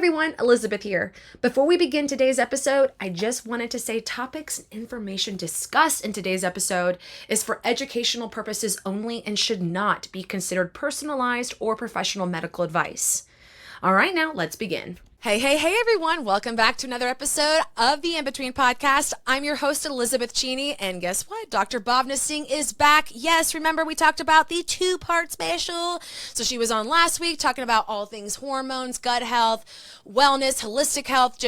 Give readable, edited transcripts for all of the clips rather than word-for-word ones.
everyone, Elizabeth here. Before we begin today's episode, I just wanted to say topics and information discussed in today's episode is for educational purposes only and should not be considered personalized or professional medical advice. All right, now let's begin. Hey, everyone. Welcome back to another episode of the In Between podcast. I'm your host, Elizabeth Cheney, and guess what? Dr. Bhavna Singh is back. Yes, remember we talked about the two-part special? So she was on last week talking about all things hormones, gut health, wellness, holistic health,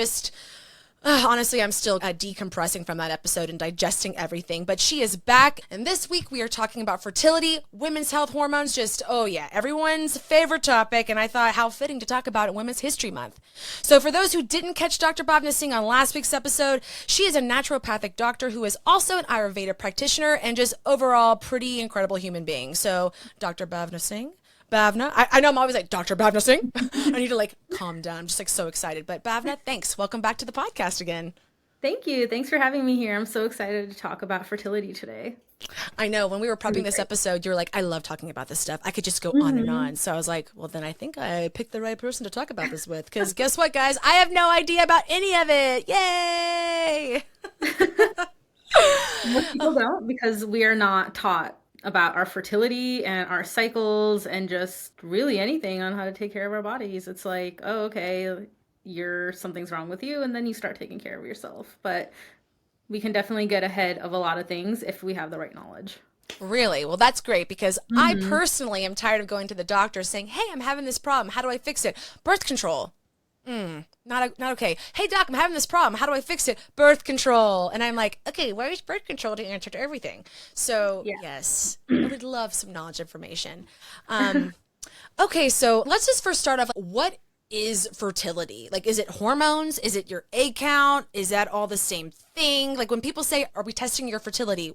honestly, I'm still decompressing from that episode and digesting everything, but she is back. And this week we are talking about fertility, women's health, hormones, everyone's favorite topic. And I thought how fitting to talk about it Women's History Month. So for those who didn't catch Dr. Bhavna Singh on last week's episode, she is a naturopathic doctor who is also an Ayurveda practitioner and just overall pretty incredible human being. So Dr. Bhavna Singh. Bhavna, I know I'm always like, Dr. Bhavna Singh. I need to calm down. I'm just so excited. But Bhavna, thanks. Welcome back to the podcast again. Thank you. Thanks for having me here. I'm so excited to talk about fertility today. I know. When we were prepping this episode, you were like, I love talking about this stuff. I could just go on and on. So I was like, well, then I think I picked the right person to talk about this with. Because guess what, guys? I have no idea about any of it. Yay! Most people don't, because we are not taught about our fertility and our cycles and just really anything on how to take care of our bodies. It's like, oh, okay, something's wrong with you, and then you start taking care of yourself. But we can definitely get ahead of a lot of things if we have the right knowledge. Really? Well, that's great, because I personally am tired of going to the doctor saying, hey, I'm having this problem. How do I fix it? Birth control. Not okay. Hey, doc, I'm having this problem. How do I fix it? Birth control. And I'm like, okay, where is birth control to answer to everything? So yes, I would love some knowledge information. Okay, so let's just first start off. What is fertility? Is it hormones? Is it your egg count? Is that all the same thing? When people say, are we testing your fertility?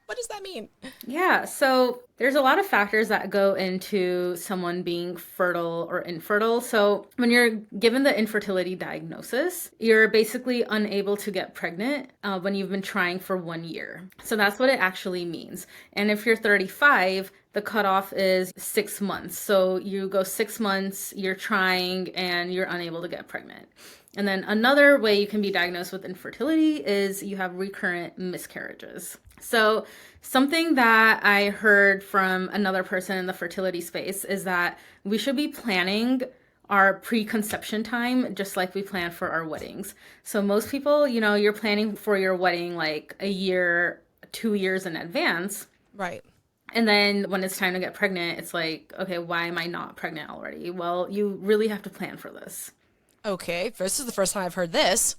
What does that mean? Yeah, so there's a lot of factors that go into someone being fertile or infertile. So when you're given the infertility diagnosis, you're basically unable to get pregnant when you've been trying for 1 year. So that's what it actually means. And if you're 35, the cutoff is 6 months. So you go 6 months, you're trying, and you're unable to get pregnant. And then another way you can be diagnosed with infertility is you have recurrent miscarriages. So something that I heard from another person in the fertility space is that we should be planning our preconception time just like we plan for our weddings. So most people, you're planning for your wedding a year, 2 years in advance. Right. And then when it's time to get pregnant, it's like, okay, why am I not pregnant already? Well, you really have to plan for this. Okay, this is the first time I've heard this.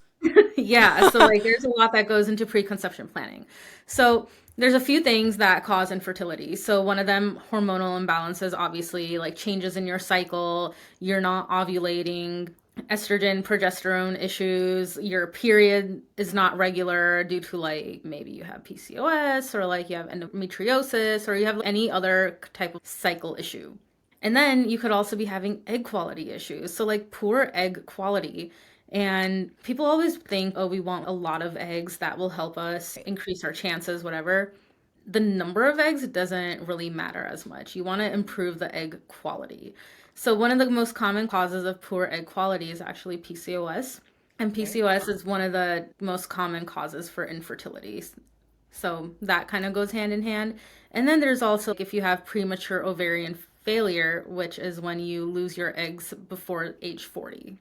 Yeah, so there's a lot that goes into preconception planning. So there's a few things that cause infertility. So one of them, hormonal imbalances, obviously, changes in your cycle, you're not ovulating, estrogen, progesterone issues, your period is not regular due to maybe you have PCOS or you have endometriosis or you have any other type of cycle issue. And then you could also be having egg quality issues. So poor egg quality. And people always think, oh, we want a lot of eggs that will help us increase our chances, whatever. The number of eggs doesn't really matter as much. You want to improve the egg quality. So one of the most common causes of poor egg quality is actually PCOS. And PCOS is one of the most common causes for infertility. So that kind of goes hand in hand. And then there's also if you have premature ovarian failure, which is when you lose your eggs before age 40.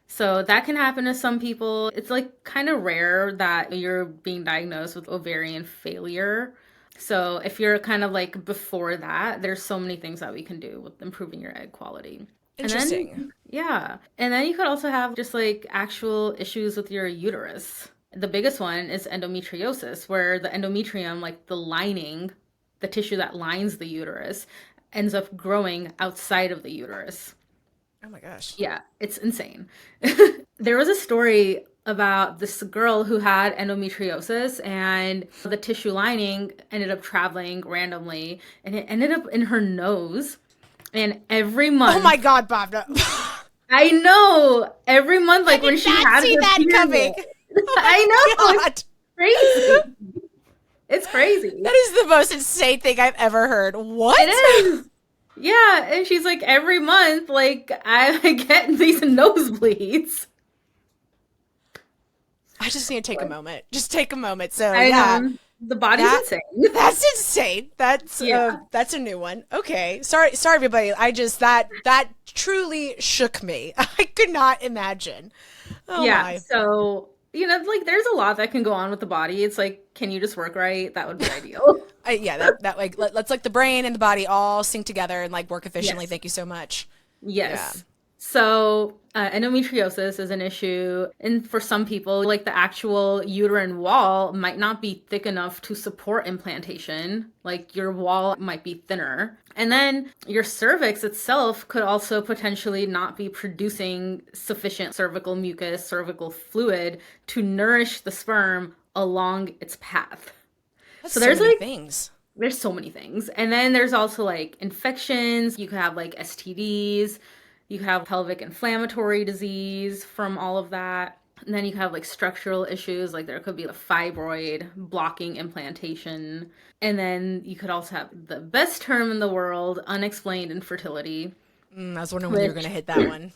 So that can happen to some people. It's kind of rare that you're being diagnosed with ovarian failure. So if you're kind of before that, there's so many things that we can do with improving your egg quality. Interesting. And then, yeah. And then you could also have just actual issues with your uterus. The biggest one is endometriosis, where the endometrium, the lining, the tissue that lines the uterus, ends up growing outside of the uterus. Oh my gosh. Yeah, it's insane. There was a story about this girl who had endometriosis and the tissue lining ended up traveling randomly and it ended up in her nose. And every month. Oh my God, Bhavna. I know. Every month, when she had see her that period. coming. I know. God. It's crazy. It's crazy. That is the most insane thing I've ever heard. What? It is. Yeah, and she's like, every month, like, I get these nosebleeds. I just need to take a moment. Just take a moment. So I yeah, know. The body's that insane. that's insane. Yeah. That's a new one. Okay. Sorry everybody. I just that truly shook me. I could not imagine. Oh Yeah. my. So, like there's a lot that can go on with the body. It's like, can you just work right? That would be ideal. Yeah, that like let's like the brain and the body all sync together and like work efficiently. Yes. Thank you so much. Yeah. Yes. So, endometriosis is an issue. And for some people, like the actual uterine wall might not be thick enough to support implantation. Like your wall might be thinner. And then your cervix itself could also potentially not be producing sufficient cervical mucus, cervical fluid to nourish the sperm along its path. That's So so there's many like things. there's so many things. And then there's also like infections. You could have like STDs. You could have pelvic inflammatory disease from all of that. And then you could have like structural issues, like there could be a fibroid blocking implantation. And then you could also have the best term in the world, unexplained infertility. I was wondering when you were going to hit that one.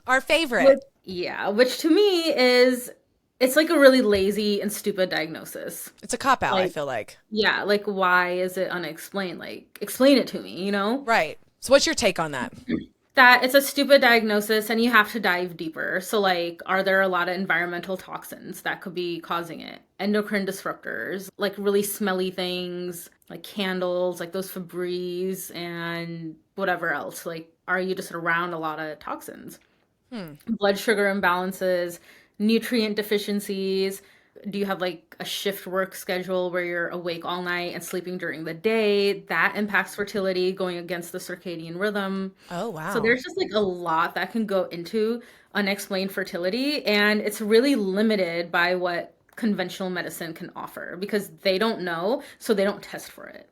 Our favorite. Which to me is, it's like a really lazy and stupid diagnosis. It's a cop out, I Like, feel like. yeah, like why is it unexplained? Like explain it to me, Right. So what's your take on that? That it's a stupid diagnosis and you have to dive deeper. So like, are there a lot of environmental toxins that could be causing it? Endocrine disruptors, like really smelly things, like candles, like those Febreze and whatever else. Like, are you just around a lot of toxins? Blood sugar imbalances, nutrient deficiencies. Do you have like a shift work schedule where you're awake all night and sleeping during the day? That impacts fertility, going against the circadian rhythm. Oh, So wow. there's just like a lot that can go into unexplained fertility, and it's really limited by what conventional medicine can offer because they don't know, so they don't test for it.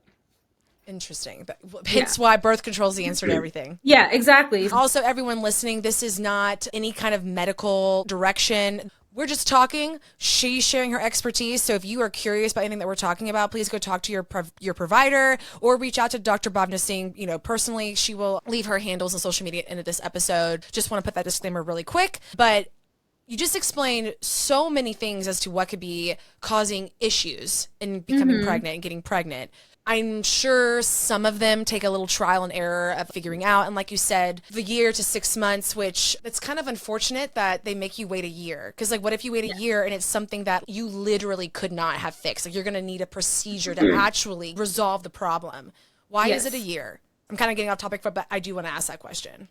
Interesting. Yeah. Hence why birth control is the answer to everything. Yeah, exactly. Also, everyone listening, this is not any kind of medical direction. We're just talking. She's sharing her expertise. So if you are curious about anything that we're talking about, please go talk to your provider or reach out to Dr. Bhavna Singh, personally. She will leave her handles on social media at the end of this episode. Just want to put that disclaimer really quick. But you just explained so many things as to what could be causing issues in becoming pregnant and getting pregnant. I'm sure some of them take a little trial and error of figuring out. And like you said, the year to 6 months, which it's kind of unfortunate that they make you wait a year. Because like, what if you wait a year and it's something that you literally could not have fixed? Like you're going to need a procedure to actually resolve the problem. Why is it a year? I'm kind of getting off topic, but I do want to ask that question.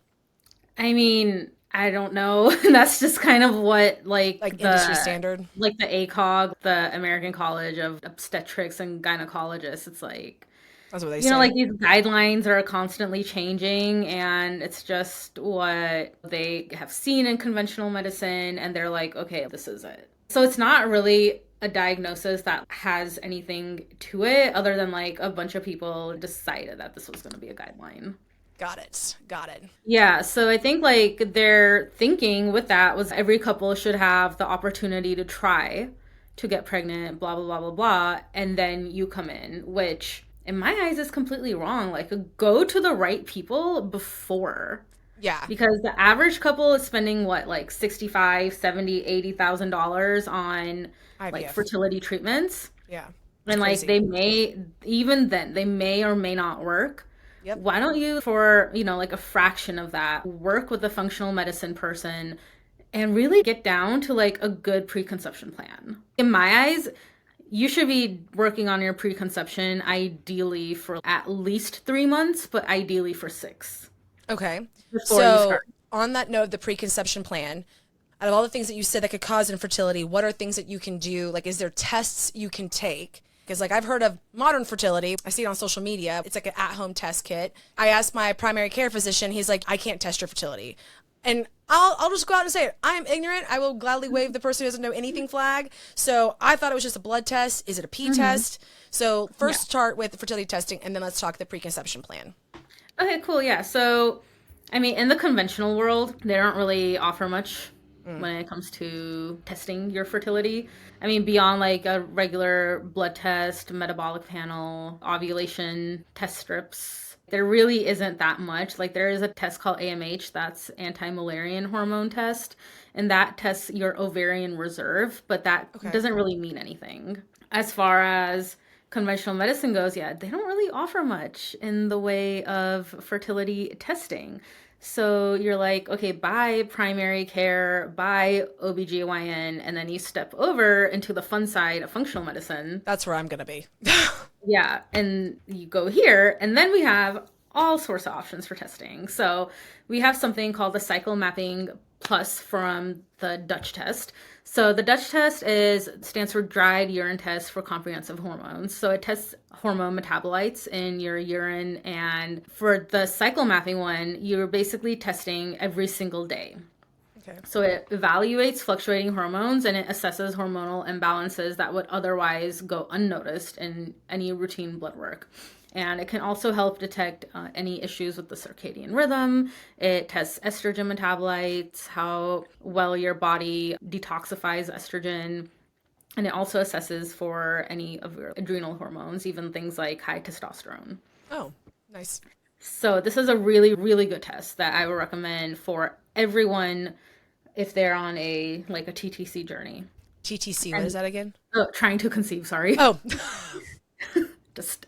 I mean, I don't know. That's just kind of what like the industry standard. like the ACOG, the American College of Obstetrics and Gynecologists. It's like, That's what they say. like these guidelines are constantly changing, and it's just what they have seen in conventional medicine, and they're like, okay, this is it. So it's not really a diagnosis that has anything to it other than like a bunch of people decided that this was going to be a guideline. Got it. Yeah, so I think like their thinking with that was every couple should have the opportunity to try to get pregnant, blah, blah, blah, blah, blah, and then you come in, which in my eyes is completely wrong. Like, go to the right people before. Yeah. Because the average couple is spending what, like 65, 70, $80,000 on like IVF. fertility treatments. Yeah. And like crazy. they may, even then, they may or may not work. Yep. Why don't you, for, like a fraction of that, work with a functional medicine person and really get down to like a good preconception plan? In my eyes, you should be working on your preconception ideally for at least 3 months, but ideally for 6. Okay. Before you So start. on that note, the preconception plan, out of all the things that you said that could cause infertility, what are things that you can do? Like, is there tests you can take? Because like I've heard of modern fertility. I see it on social media. It's like an at-home test kit. I asked my primary care physician. He's like, I can't test your fertility. And I'll just go out and say it. I'm ignorant. I will gladly wave the person who doesn't know anything flag. So I thought it was just a blood test. Is it a pee test? So first start with fertility testing, and then let's talk the preconception plan. Okay, cool. Yeah. So, I mean, in the conventional world, they don't really offer much when it comes to testing your fertility. I mean, beyond like a regular blood test, metabolic panel, ovulation test strips, There really isn't that much. Like there is a test called AMH, that's anti-Mullerian hormone test, and that tests your ovarian reserve, but that doesn't really mean anything. As far as conventional medicine goes, yeah, they don't really offer much in the way of fertility testing. So you're like, okay, buy primary care, buy OBGYN, and then you step over into the fun side of functional medicine. That's where I'm going to be. Yeah, and you go here, and then we have all sorts of options for testing. So we have something called the Cycle Mapping Plus from the Dutch test. So the Dutch test stands for dried urine test for comprehensive hormones. So it tests hormone metabolites in your urine, and for the cycle mapping one, you're basically testing every single day. Okay. So it evaluates fluctuating hormones and it assesses hormonal imbalances that would otherwise go unnoticed in any routine blood work. And it can also help detect any issues with the circadian rhythm. It tests estrogen metabolites, how well your body detoxifies estrogen. And it also assesses for any of your adrenal hormones, even things like high testosterone. Oh, nice. So this is a really, really good test that I would recommend for everyone if they're on a TTC journey. TTC, what is that again? Trying to conceive, sorry. Oh. Just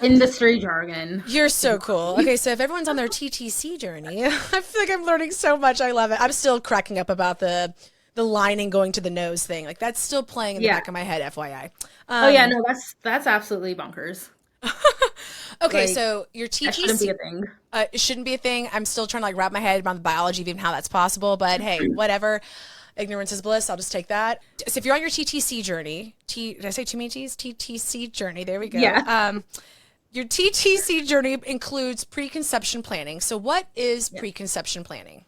industry jargon. You're so cool. Okay, so if everyone's on their TTC journey, I feel like I'm learning so much. I love it. I'm still cracking up about the lining going to the nose thing. Like that's still playing in the back of my head, FYI. Oh yeah, no, that's absolutely bonkers. Okay, so your TTC shouldn't be a thing. It shouldn't be a thing. I'm still trying to wrap my head around the biology of even how that's possible. But hey, whatever. Ignorance is bliss. I'll just take that. So if you're on your TTC journey, did I say too many T's? TTC journey. There we go. Yeah. Your TTC journey includes preconception planning. So what is preconception planning?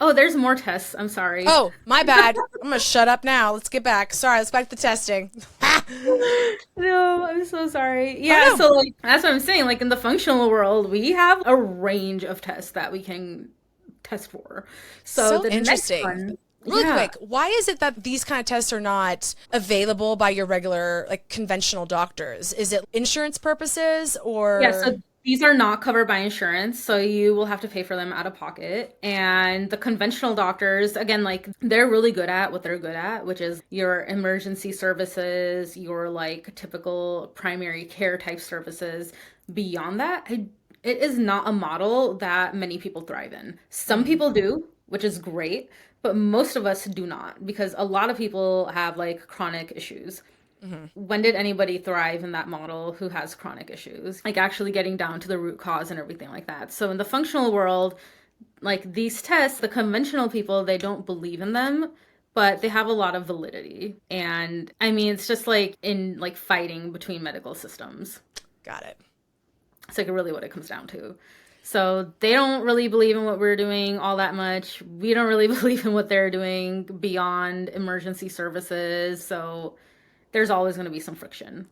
Oh, there's more tests. I'm sorry. Oh, my bad. I'm going to shut up now. Let's get back. Sorry, let's back to the testing. No, I'm so sorry. Yeah, so that's what I'm saying. In the functional world, we have a range of tests that we can test for. So the interesting. Next one, Really quick, why is it that these kind of tests are not available by your regular, conventional doctors? Is it insurance purposes or? Yeah, so these are not covered by insurance, so you will have to pay for them out of pocket. And the conventional doctors, again, they're really good at what they're good at, which is your emergency services, your typical primary care type services. Beyond that, it is not a model that many people thrive in. Some people do, which is great. But most of us do not, because a lot of people have chronic issues. Mm-hmm. When did anybody thrive in that model who has chronic issues? Actually getting down to the root cause and everything like that. So in the functional world, these tests, the conventional people, they don't believe in them, but they have a lot of validity. And I mean, it's just in fighting between medical systems. Got it. It's really what it comes down to. So they don't really believe in what we're doing all that much. We don't really believe in what they're doing beyond emergency services. So there's always going to be some friction.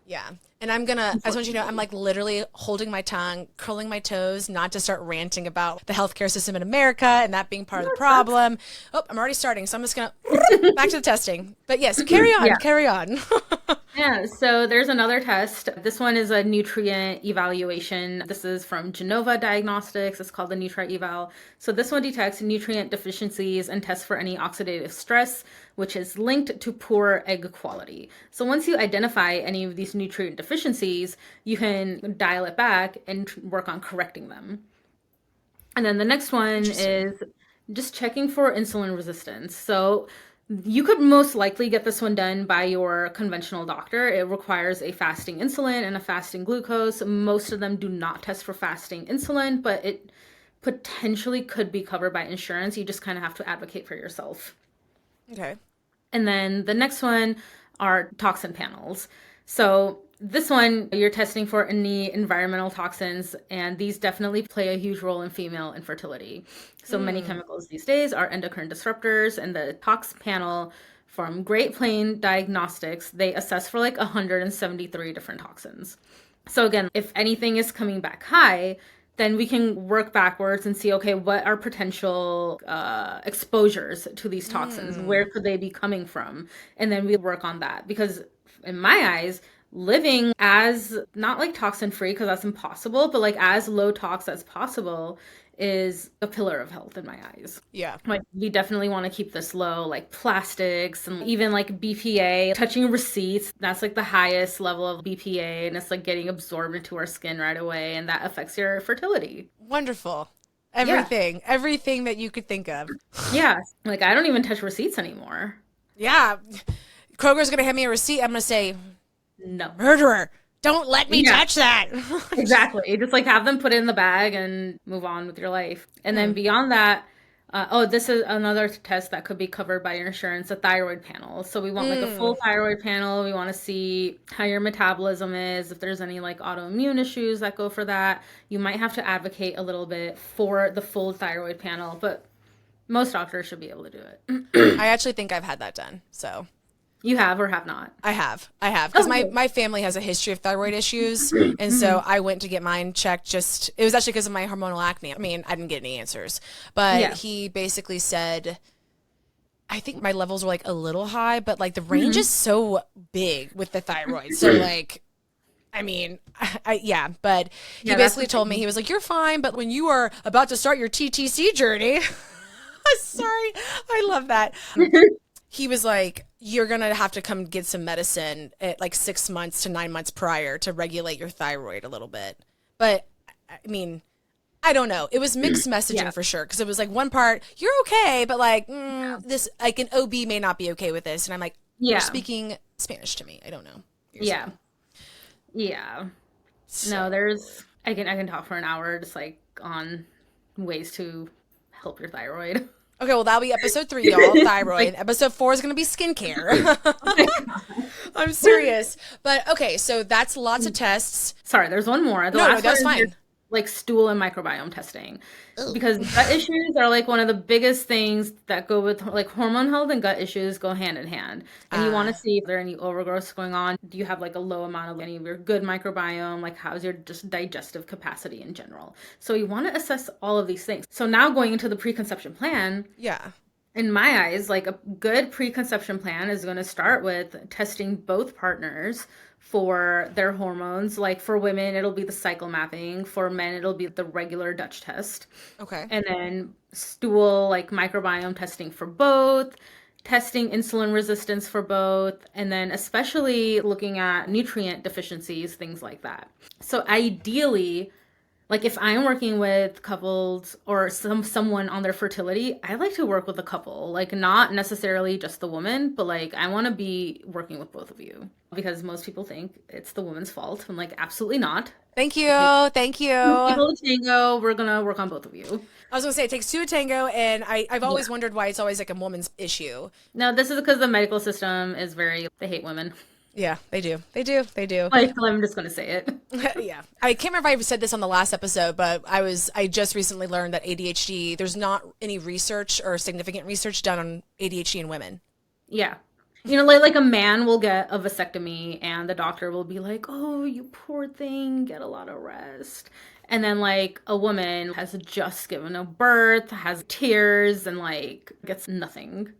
Yeah. And I just want you to know, I'm literally holding my tongue, curling my toes, not to start ranting about the healthcare system in America and that being part of the problem. Oh, I'm already starting. So I'm just going to back to the testing. But yes, carry on. Yeah, so there's another test. This one is a nutrient evaluation. This is from Genova Diagnostics. It's called the Nutri-Eval. So this one detects nutrient deficiencies and tests for any oxidative stress, which is linked to poor egg quality. So once you identify any of these nutrient deficiencies, you can dial it back and work on correcting them. And then the next one is just checking for insulin resistance. So you could most likely get this one done by your conventional doctor. It requires a fasting insulin and a fasting glucose. Most of them do not test for fasting insulin, but it potentially could be covered by insurance. You just kind of have to advocate for yourself. Okay. And then the next one are toxin panels. So this one, you're testing for any environmental toxins, and these definitely play a huge role in female infertility. So many chemicals these days are endocrine disruptors, and the tox panel from Great Plains Diagnostics, they assess for 173 different toxins. So again, if anything is coming back high, then we can work backwards and see, okay, what are potential exposures to these toxins? Where could they be coming from? And then we work on that, because in my eyes, living as not like toxin free, because that's impossible, but like as low tox as possible is a pillar of health in my eyes. Yeah. Like we definitely want to keep this low, like plastics and even like BPA, touching receipts. That's like the highest level of BPA, and it's like getting absorbed into our skin right away, and that affects your fertility. Wonderful. Everything that you could think of. Yeah. Like I don't even touch receipts anymore. Yeah. Kroger's going to hand me a receipt. I'm going to say, No. murderer, don't let me touch that. Exactly. Just like have them put it in the bag and move on with your life. And then beyond that, this is another test that could be covered by your insurance, a thyroid panel. So we want like a full thyroid panel. We want to see how your metabolism is, if there's any like autoimmune issues that go for that. You might have to advocate a little bit for the full thyroid panel, but most doctors should be able to do it. I actually think I've had that done. So You have or have not? I have. Because my family has a history of thyroid issues. And so I went to get mine checked it was actually because of my hormonal acne. I mean, I didn't get any answers. But he basically said, I think my levels were like a little high, but like the range is so big with the thyroid. So like, I mean, but he basically told me, he was like, you're fine, but when you are about to start your TTC journey, sorry, I love that. He was like, you're going to have to come get some medicine at like 6 months to 9 months prior to regulate your thyroid a little bit. But I mean, I don't know. It was mixed messaging for sure. Cause it was like one part, you're okay, but like this, like an OB may not be okay with this. And I'm like, you're speaking Spanish to me. I don't know. Yeah. So. No, I can talk for an hour just like on ways to help your thyroid. Okay, well, that'll be episode 3, y'all, thyroid. Episode 4 is going to be skincare. I'm serious. But, okay, so that's lots of tests. Sorry, there's one more. No, that's fine. Like stool and microbiome testing. Because gut issues are like one of the biggest things that go with like hormone health, and gut issues go hand in hand. And you want to see if there are any overgrowths going on. Do you have like a low amount of any of your good microbiome? Like how's your just digestive capacity in general? So you want to assess all of these things. So now going into the preconception plan. Yeah. In my eyes, like a good preconception plan is going to start with testing both partners for their hormones. Like for women, it'll be the cycle mapping. For men, it'll be the regular Dutch test. Okay. And then stool, like microbiome testing for both, testing insulin resistance for both, and then especially looking at nutrient deficiencies, things like that. So ideally, like if I'm working with couples or someone on their fertility, I like to work with a couple, like not necessarily just the woman, but like I want to be working with both of you, because most people think it's the woman's fault. I'm like, absolutely not. Thank you. Thank you. People to tango, we're going to work on both of you. I was going to say, it takes 2 to tango, and I've always wondered why it's always like a woman's issue. No, this is because the medical system is they hate women. Yeah, they do. Like, I'm just going to say it. Yeah. I can't remember if I said this on the last episode, but I just recently learned that ADHD, there's not any research or significant research done on ADHD in women. Yeah. You know, like a man will get a vasectomy and the doctor will be like, oh, you poor thing, get a lot of rest. And then like a woman has just given a birth, has tears, and like gets nothing.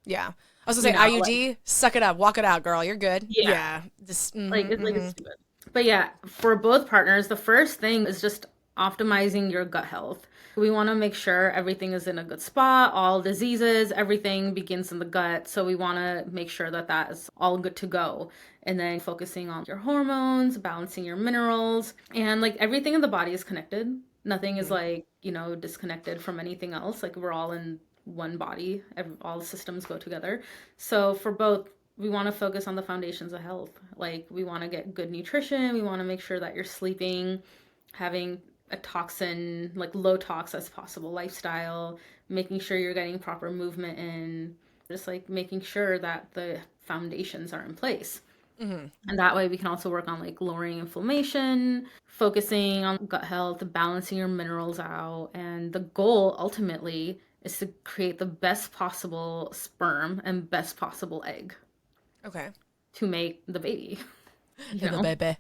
Yeah. I was gonna say, IUD, like, suck it up, walk it out, girl. You're good. Yeah. Just, it's stupid. But yeah, for both partners, the first thing is just optimizing your gut health. We want to make sure everything is in a good spot. All diseases, everything begins in the gut. So we want to make sure that is all good to go. And then focusing on your hormones, balancing your minerals, and like everything in the body is connected. Nothing is like, disconnected from anything else. Like we're all in one body. All the systems go together. So for both, we want to focus on the foundations of health. Like we want to get good nutrition. We want to make sure that you're sleeping, having a toxin, like low tox as possible lifestyle, making sure you're getting proper movement in, just like making sure that the foundations are in place. Mm-hmm. And that way we can also work on like lowering inflammation, focusing on gut health, balancing your minerals out. And the goal ultimately is to create the best possible sperm and best possible egg. Okay. To make the baby. The baby.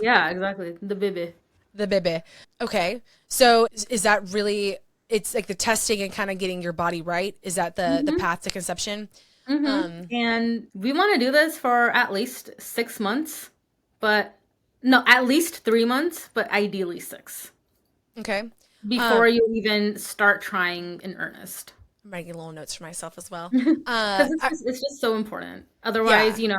Yeah, exactly. The baby. The baby. Okay. So is that really, it's like the testing and kind of getting your body right? Is that the path to conception? Mm-hmm. And we want to do this for at least 6 months but no, at least 3 months, but ideally 6 Okay. before you even start trying in earnest. I'm writing little notes for myself as well. Because it's just so important. Otherwise, Yeah.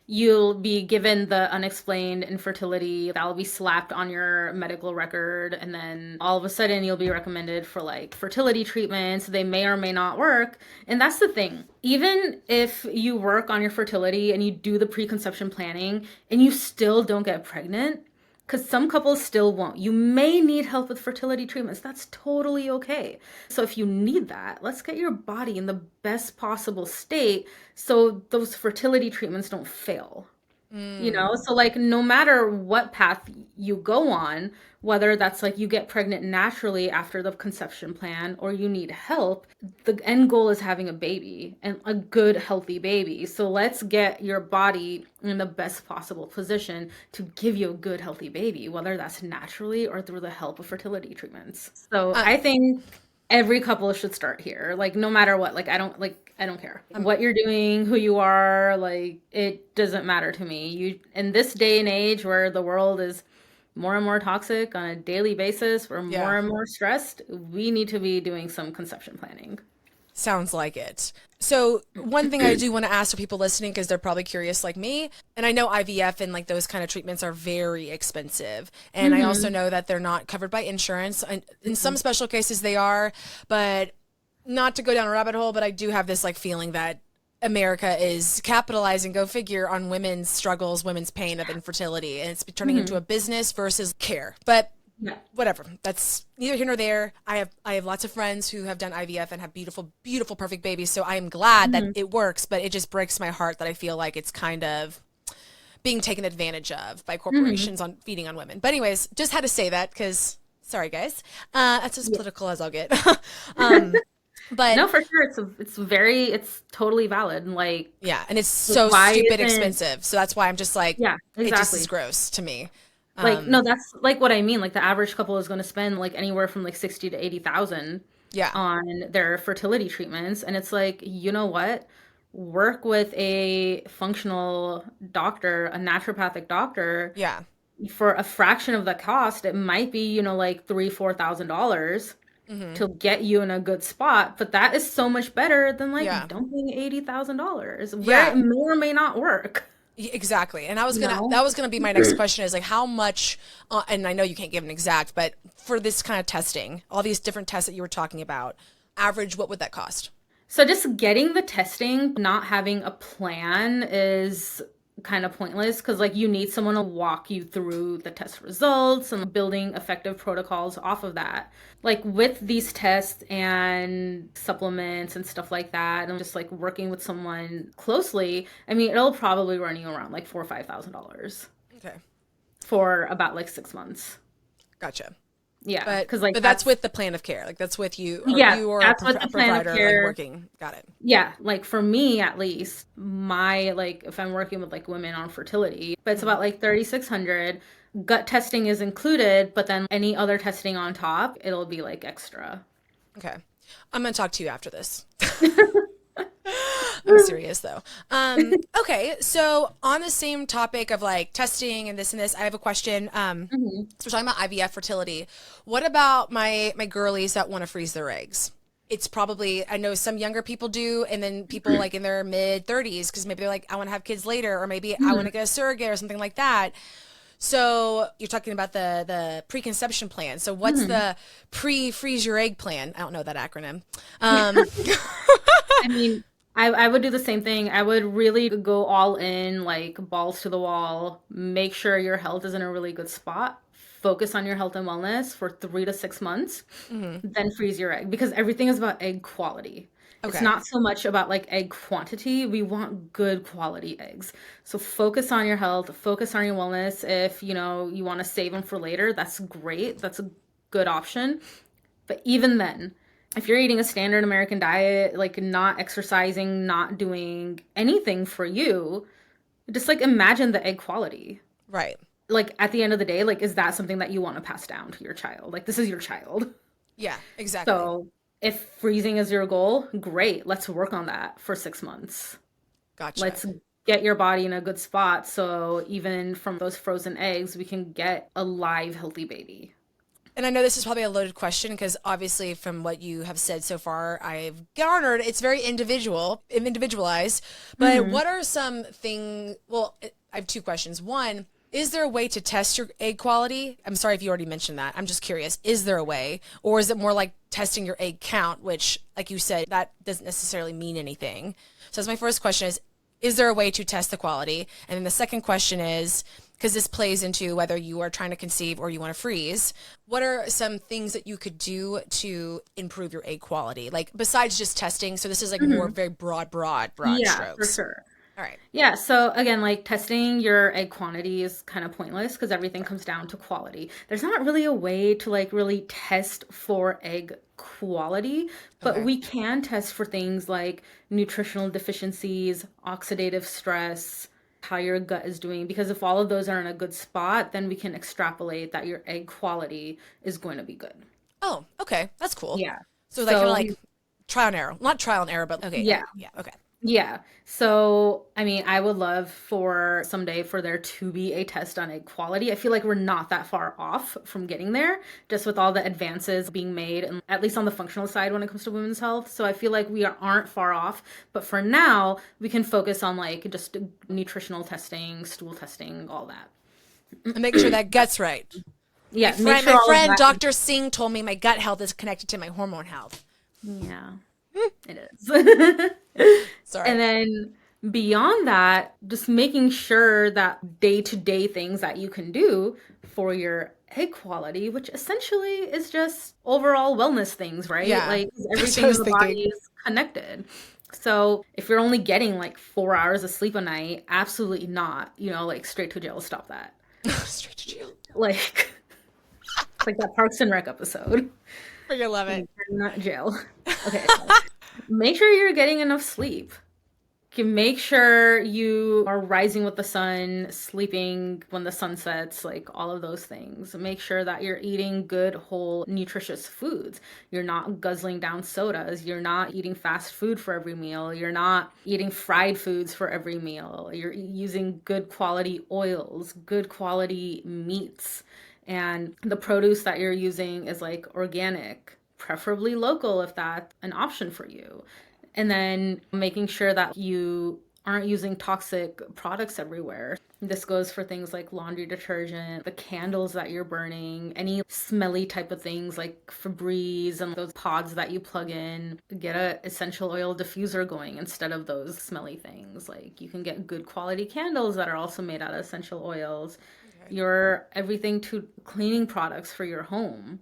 you'll be given the unexplained infertility that'll be slapped on your medical record, and then all of a sudden you'll be recommended for like fertility treatments. They may or may not work. And that's the thing. Even if you work on your fertility and you do the preconception planning and you still don't get pregnant, because some couples still won't. You may need help with fertility treatments. That's totally okay. So if you need that, let's get your body in the best possible state so those fertility treatments don't fail. So like no matter what path you go on, whether that's like you get pregnant naturally after the conception plan or you need help, the end goal is having a baby and a good healthy baby. So let's get your body in the best possible position to give you a good healthy baby, whether that's naturally or through the help of fertility treatments. So I think every couple should start here. Like no matter what, I don't care what you're doing, who you are, like it doesn't matter to me. You in this day and age where the world is more and more toxic on a daily basis, we're more and more stressed, we need to be doing some conception planning. Sounds like it. So one thing I do want to ask for people listening, because they're probably curious like me, and I know IVF and like those kind of treatments are very expensive. And I also know that they're not covered by insurance. And in some special cases they are, but not to go down a rabbit hole, but I do have this like feeling that America is capitalizing, go figure, on women's struggles, women's pain of infertility. And it's turning into a business versus care. But whatever. That's neither here nor there. I have lots of friends who have done IVF and have beautiful, beautiful, perfect babies. So I am glad that it works, but it just breaks my heart that I feel like it's kind of being taken advantage of by corporations on feeding on women. But anyways, just had to say that because, sorry guys, that's as political as I'll get. But no, for sure, it's totally valid. And like, and it's so stupid expensive. So that's why I'm just like, it just is gross to me. Like, no, that's like what I mean. Like the average couple is going to spend like anywhere from like 60 to 80,000 on their fertility treatments. And it's like, you know what? Work with a functional doctor, a naturopathic doctor. Yeah. For a fraction of the cost. It might be, like $3,000-$4,000 to get you in a good spot. But that is so much better than like dumping $80,000 where it may or may not work. Exactly. And that was gonna be my next question is like how much, and I know you can't give an exact, but for this kind of testing, all these different tests that you were talking about, average, what would that cost? So just getting the testing, not having a plan is kind of pointless because like you need someone to walk you through the test results and building effective protocols off of that. Like with these tests and supplements and stuff like that, and just like working with someone closely, I mean, it'll probably run you around like $4,000 or $5,000. Okay. For about like 6 months. Gotcha. Yeah, but that's with the plan of care. Like that's with you. Or you or that's a with the plan provider of care. like, working. Got it. Yeah, like for me at least, my like if I'm working with like women on fertility, but it's about like 3,600. Gut testing is included, but then any other testing on top, it'll be like extra. Okay, I'm gonna talk to you after this. I'm serious though. Okay, so on the same topic of like testing and this, I have a question. So we're talking about IVF fertility. What about my girlies that want to freeze their eggs? It's probably, I know some younger people do, and then people like in their mid 30s, because maybe they're like, I want to have kids later, or maybe I want to get a surrogate or something like that. So you're talking about the preconception plan. So what's the pre-freeze your egg plan? I don't know that acronym. I mean, I would do the same thing. I would really go all in, like balls to the wall, make sure your health is in a really good spot, focus on your health and wellness for 3 to 6 months, then freeze your egg, because everything is about egg quality. Okay. It's not so much about like egg quantity. We want good quality eggs. So focus on your health, focus on your wellness. If, you want to save them for later, that's great. That's a good option. But even then, if you're eating a standard American diet, like not exercising, not doing anything for you, just like imagine the egg quality. Right. Like at the end of the day, like, is that something that you want to pass down to your child? Like, this is your child. Yeah, exactly. So if freezing is your goal, great. Let's work on that for 6 months. Gotcha. Let's get your body in a good spot. So even from those frozen eggs, we can get a live, healthy baby. And I know this is probably a loaded question because obviously from what you have said so far, I've garnered it's very individualized. But what are some things? Well, I have two questions. One, is there a way to test your egg quality? I'm sorry if you already mentioned that. I'm just curious. Is there a way? Or is it more like testing your egg count, which, like you said, that doesn't necessarily mean anything? So that's my first question is there a way to test the quality? And then the second question is, because this plays into whether you are trying to conceive or you want to freeze, what are some things that you could do to improve your egg quality? Like besides just testing, so this is like more very broad Yeah, strokes. for sure. All right. Yeah, so again, like testing your egg quantity is kind of pointless because everything comes down to quality. There's not really a way to like really test for egg quality, but we can test for things like nutritional deficiencies, oxidative stress, how your gut is doing, because if all of those are in a good spot, then we can extrapolate that your egg quality is going to be good. Oh, okay. That's cool. Yeah. So like kind of like trial and error. Not trial and error, but okay. Yeah. Yeah. Okay. Yeah. So, I mean, I would love for someday for there to be a test on egg quality. I feel like we're not that far off from getting there, just with all the advances being made, and at least on the functional side when it comes to women's health. So I feel like we aren't far off. But for now, we can focus on like just nutritional testing, stool testing, all that. And make sure that gut's right. Yeah. My friend Dr. Singh told me my gut health is connected to my hormone health. Yeah. It is. Sorry. And then beyond that, just making sure that day-to-day things that you can do for your egg quality, which essentially is just overall wellness things, right? Yeah. Like everything in the body is connected. So if you're only getting like 4 hours of sleep a night, absolutely not, like straight to jail, stop that. Straight to jail. Like, it's like that Parks and Rec episode. I love it. Not jail. Okay. Make sure you're getting enough sleep. Make sure you are rising with the sun, sleeping when the sun sets, like all of those things. Make sure that you're eating good, whole, nutritious foods. You're not guzzling down sodas. You're not eating fast food for every meal. You're not eating fried foods for every meal. You're using good quality oils, good quality meats. And the produce that you're using is like organic, preferably local if that's an option for you. And then making sure that you aren't using toxic products everywhere. This goes for things like laundry detergent, the candles that you're burning, any smelly type of things like Febreze and those pods that you plug in. Get a essential oil diffuser going instead of those smelly things. Like you can get good quality candles that are also made out of essential oils. Your everything to cleaning products for your home.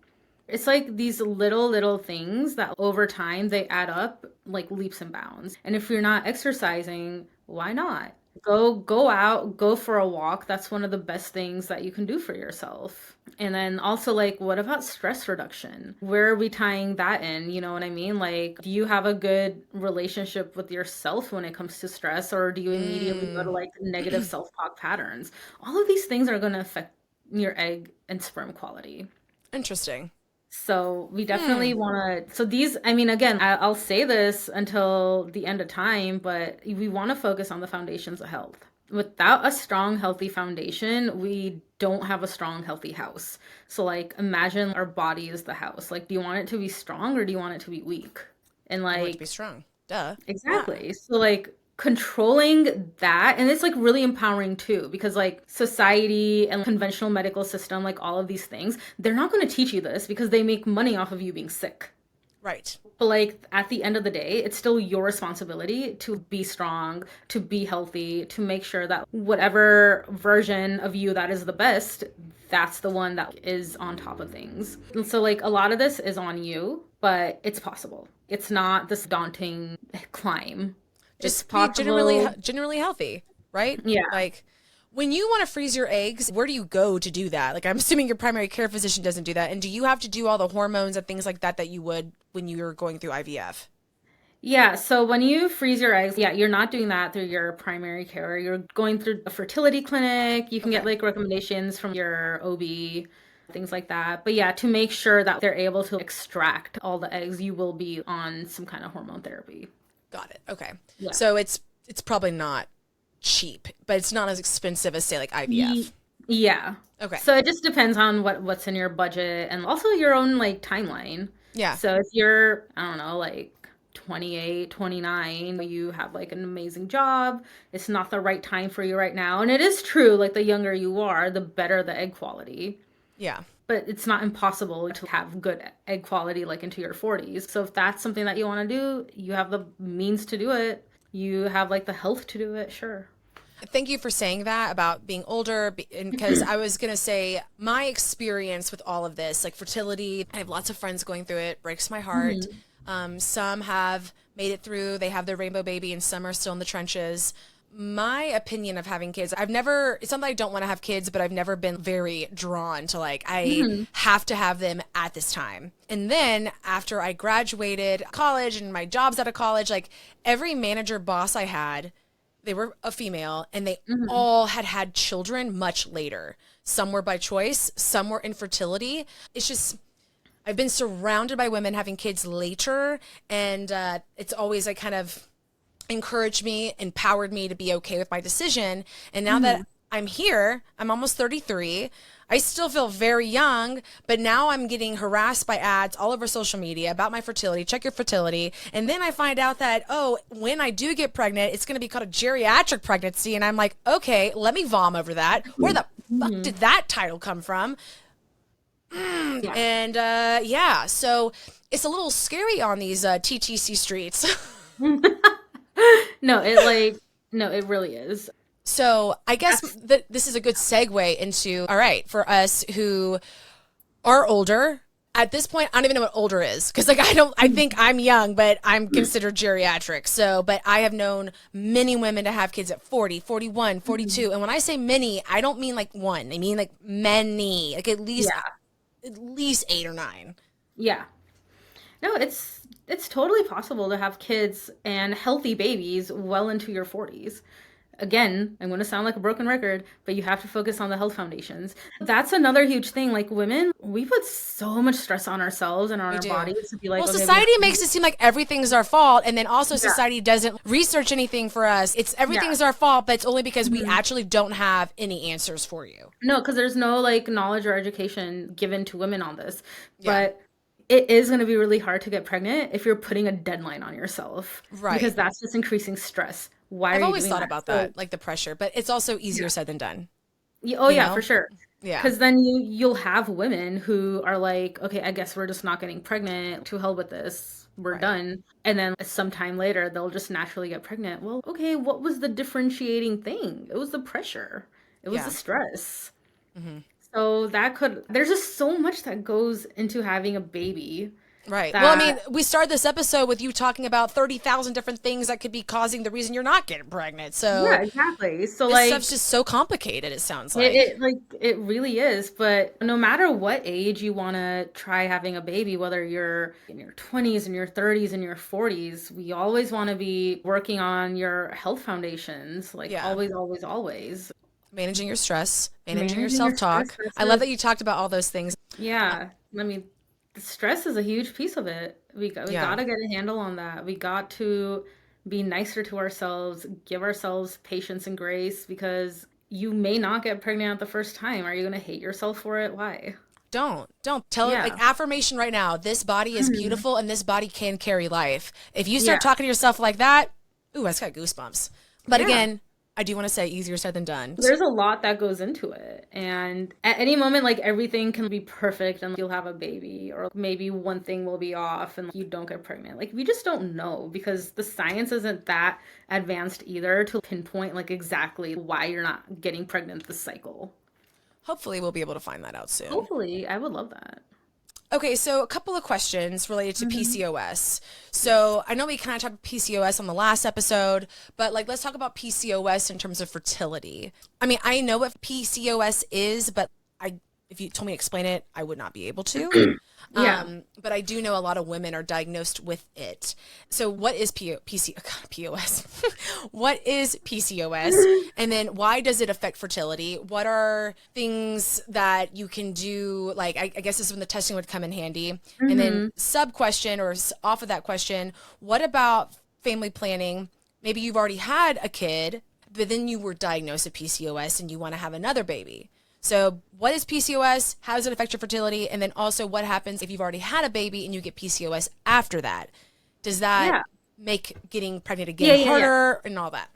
It's like these little things that over time they add up like leaps and bounds. And if you're not exercising, why not? Go out, go for a walk. That's one of the best things that you can do for yourself. And then also like, what about stress reduction? Where are we tying that in? You know what I mean? Like, do you have a good relationship with yourself when it comes to stress, or do you immediately go to like negative self-talk patterns? All of these things are going to affect your egg and sperm quality. Interesting. So we definitely want to, so these, I mean, again, I'll say this until the end of time, but we want to focus on the foundations of health. Without a strong, healthy foundation, we don't have a strong, healthy house. So like, imagine our body is the house. Like, do you want it to be strong or do you want it to be weak? And like, I want it to be strong. Duh. Exactly. Yeah. So like, controlling that, and it's like really empowering too, because like society and conventional medical system, like all of these things, they're not going to teach you this because they make money off of you being sick. Right. But like at the end of the day, it's still your responsibility to be strong, to be healthy, to make sure that whatever version of you that is the best, that's the one that is on top of things. And so like a lot of this is on you, but it's possible. It's not this daunting climb. Just be generally healthy, right? Yeah. Like when you want to freeze your eggs, where do you go to do that? Like I'm assuming your primary care physician doesn't do that. And do you have to do all the hormones and things like that you would when you were going through IVF? Yeah, so when you freeze your eggs, you're not doing that through your primary care. You're going through a fertility clinic. You can get like recommendations from your OB, things like that. But yeah, to make sure that they're able to extract all the eggs, you will be on some kind of hormone therapy. Got it. Okay. Yeah. So it's probably not cheap, but it's not as expensive as say like IVF. Yeah. Okay. So it just depends on what's in your budget and also your own like timeline. Yeah. So if you're, I don't know, like 28, 29, you have like an amazing job, it's not the right time for you right now. And it is true, like the younger you are, the better the egg quality. Yeah. But it's not impossible to have good egg quality like into your 40s. So if that's something that you want to do, you have the means to do it. You have like the health to do it, sure. Thank you for saying that about being older, because I was going to say my experience with all of this, like fertility, I have lots of friends going through it, breaks my heart. Some have made it through, they have their rainbow baby, and some are still in the trenches. My opinion of having kids, it's not that I don't want to have kids, but I've never been very drawn to like, I have to have them at this time. And then after I graduated college and my job's out of college, like every manager boss I had, they were a female, and they all had children much later. Some were by choice, some were infertility. It's just, I've been surrounded by women having kids later, and it's always like kind of encouraged me, empowered me to be okay with my decision. And now that I'm here, I'm almost 33. I still feel very young, but now I'm getting harassed by ads all over social media about my fertility. Check your fertility. And then I find out that, oh, when I do get pregnant, it's going to be called a geriatric pregnancy. And I'm like, okay, let me vom over that. Where the fuck did that title come from? And yeah, so it's a little scary on these TTC streets. No, it really is. So I guess that this is a good segue into, all right, for us who are older. At this point, I don't even know what older is, because like I think I'm young, but I'm considered geriatric. So, but I have known many women to have kids at 40, 41, 42. And when I say many, I don't mean like one. I mean like many, like at least 8 or 9. Yeah. No, it's totally possible to have kids and healthy babies well into your 40s. Again, I'm going to sound like a broken record, but you have to focus on the health foundations. That's another huge thing. Like women, we put so much stress on ourselves and on our bodies to be like, well, okay, society makes it seem like everything's our fault. And then also society doesn't research anything for us. It's everything's our fault, but it's only because we actually don't have any answers for you. No, because there's no like knowledge or education given to women on this. But it is going to be really hard to get pregnant if you're putting a deadline on yourself. Right. Because that's just increasing stress. Why are you doing that? I've always thought about that, like the pressure, but it's also easier said than done. Oh, yeah, for sure. Yeah. Because then you'll have women who are like, okay, I guess we're just not getting pregnant. To hell with this. We're done. And then sometime later, they'll just naturally get pregnant. Well, okay, what was the differentiating thing? It was the pressure. It was the stress. So there's just so much that goes into having a baby. Right. Well, I mean, we started this episode with you talking about 30,000 different things that could be causing the reason you're not getting pregnant. So yeah, exactly. So this stuff's just so complicated, it sounds like. It really is. But no matter what age you want to try having a baby, whether you're in your 20s, in your 30s, in your 40s, we always want to be working on your health foundations. Like always, always, always. Managing your stress, managing your self-talk. I love that you talked about all those things. Yeah. I mean, stress is a huge piece of it. We got to get a handle on that. We got to be nicer to ourselves, give ourselves patience and grace, because you may not get pregnant at the first time. Are you going to hate yourself for it? Why? Don't tell it like affirmation right now. This body is beautiful and this body can carry life. If you start talking to yourself like that, ooh, I just got goosebumps. But again, I do want to say easier said than done. There's a lot that goes into it. And at any moment, like everything can be perfect and you'll have a baby, or maybe one thing will be off and you don't get pregnant. Like we just don't know, because the science isn't that advanced either to pinpoint like exactly why you're not getting pregnant this cycle. Hopefully we'll be able to find that out soon. Hopefully. I would love that. Okay, so a couple of questions related to PCOS. So I know we kind of talked PCOS on the last episode, but like let's talk about PCOS in terms of fertility. I mean, I know what PCOS is, but if you told me to explain it, I would not be able to. But I do know a lot of women are diagnosed with it. So what is PCOS? What is PCOS? And then why does it affect fertility? What are things that you can do? Like, I guess this is when the testing would come in handy. And then sub question, or off of that question, what about family planning? Maybe you've already had a kid, but then you were diagnosed with PCOS and you want to have another baby. So what is PCOS? How does it affect your fertility? And then also what happens if you've already had a baby and you get PCOS after that? Does that make getting pregnant again harder and all that?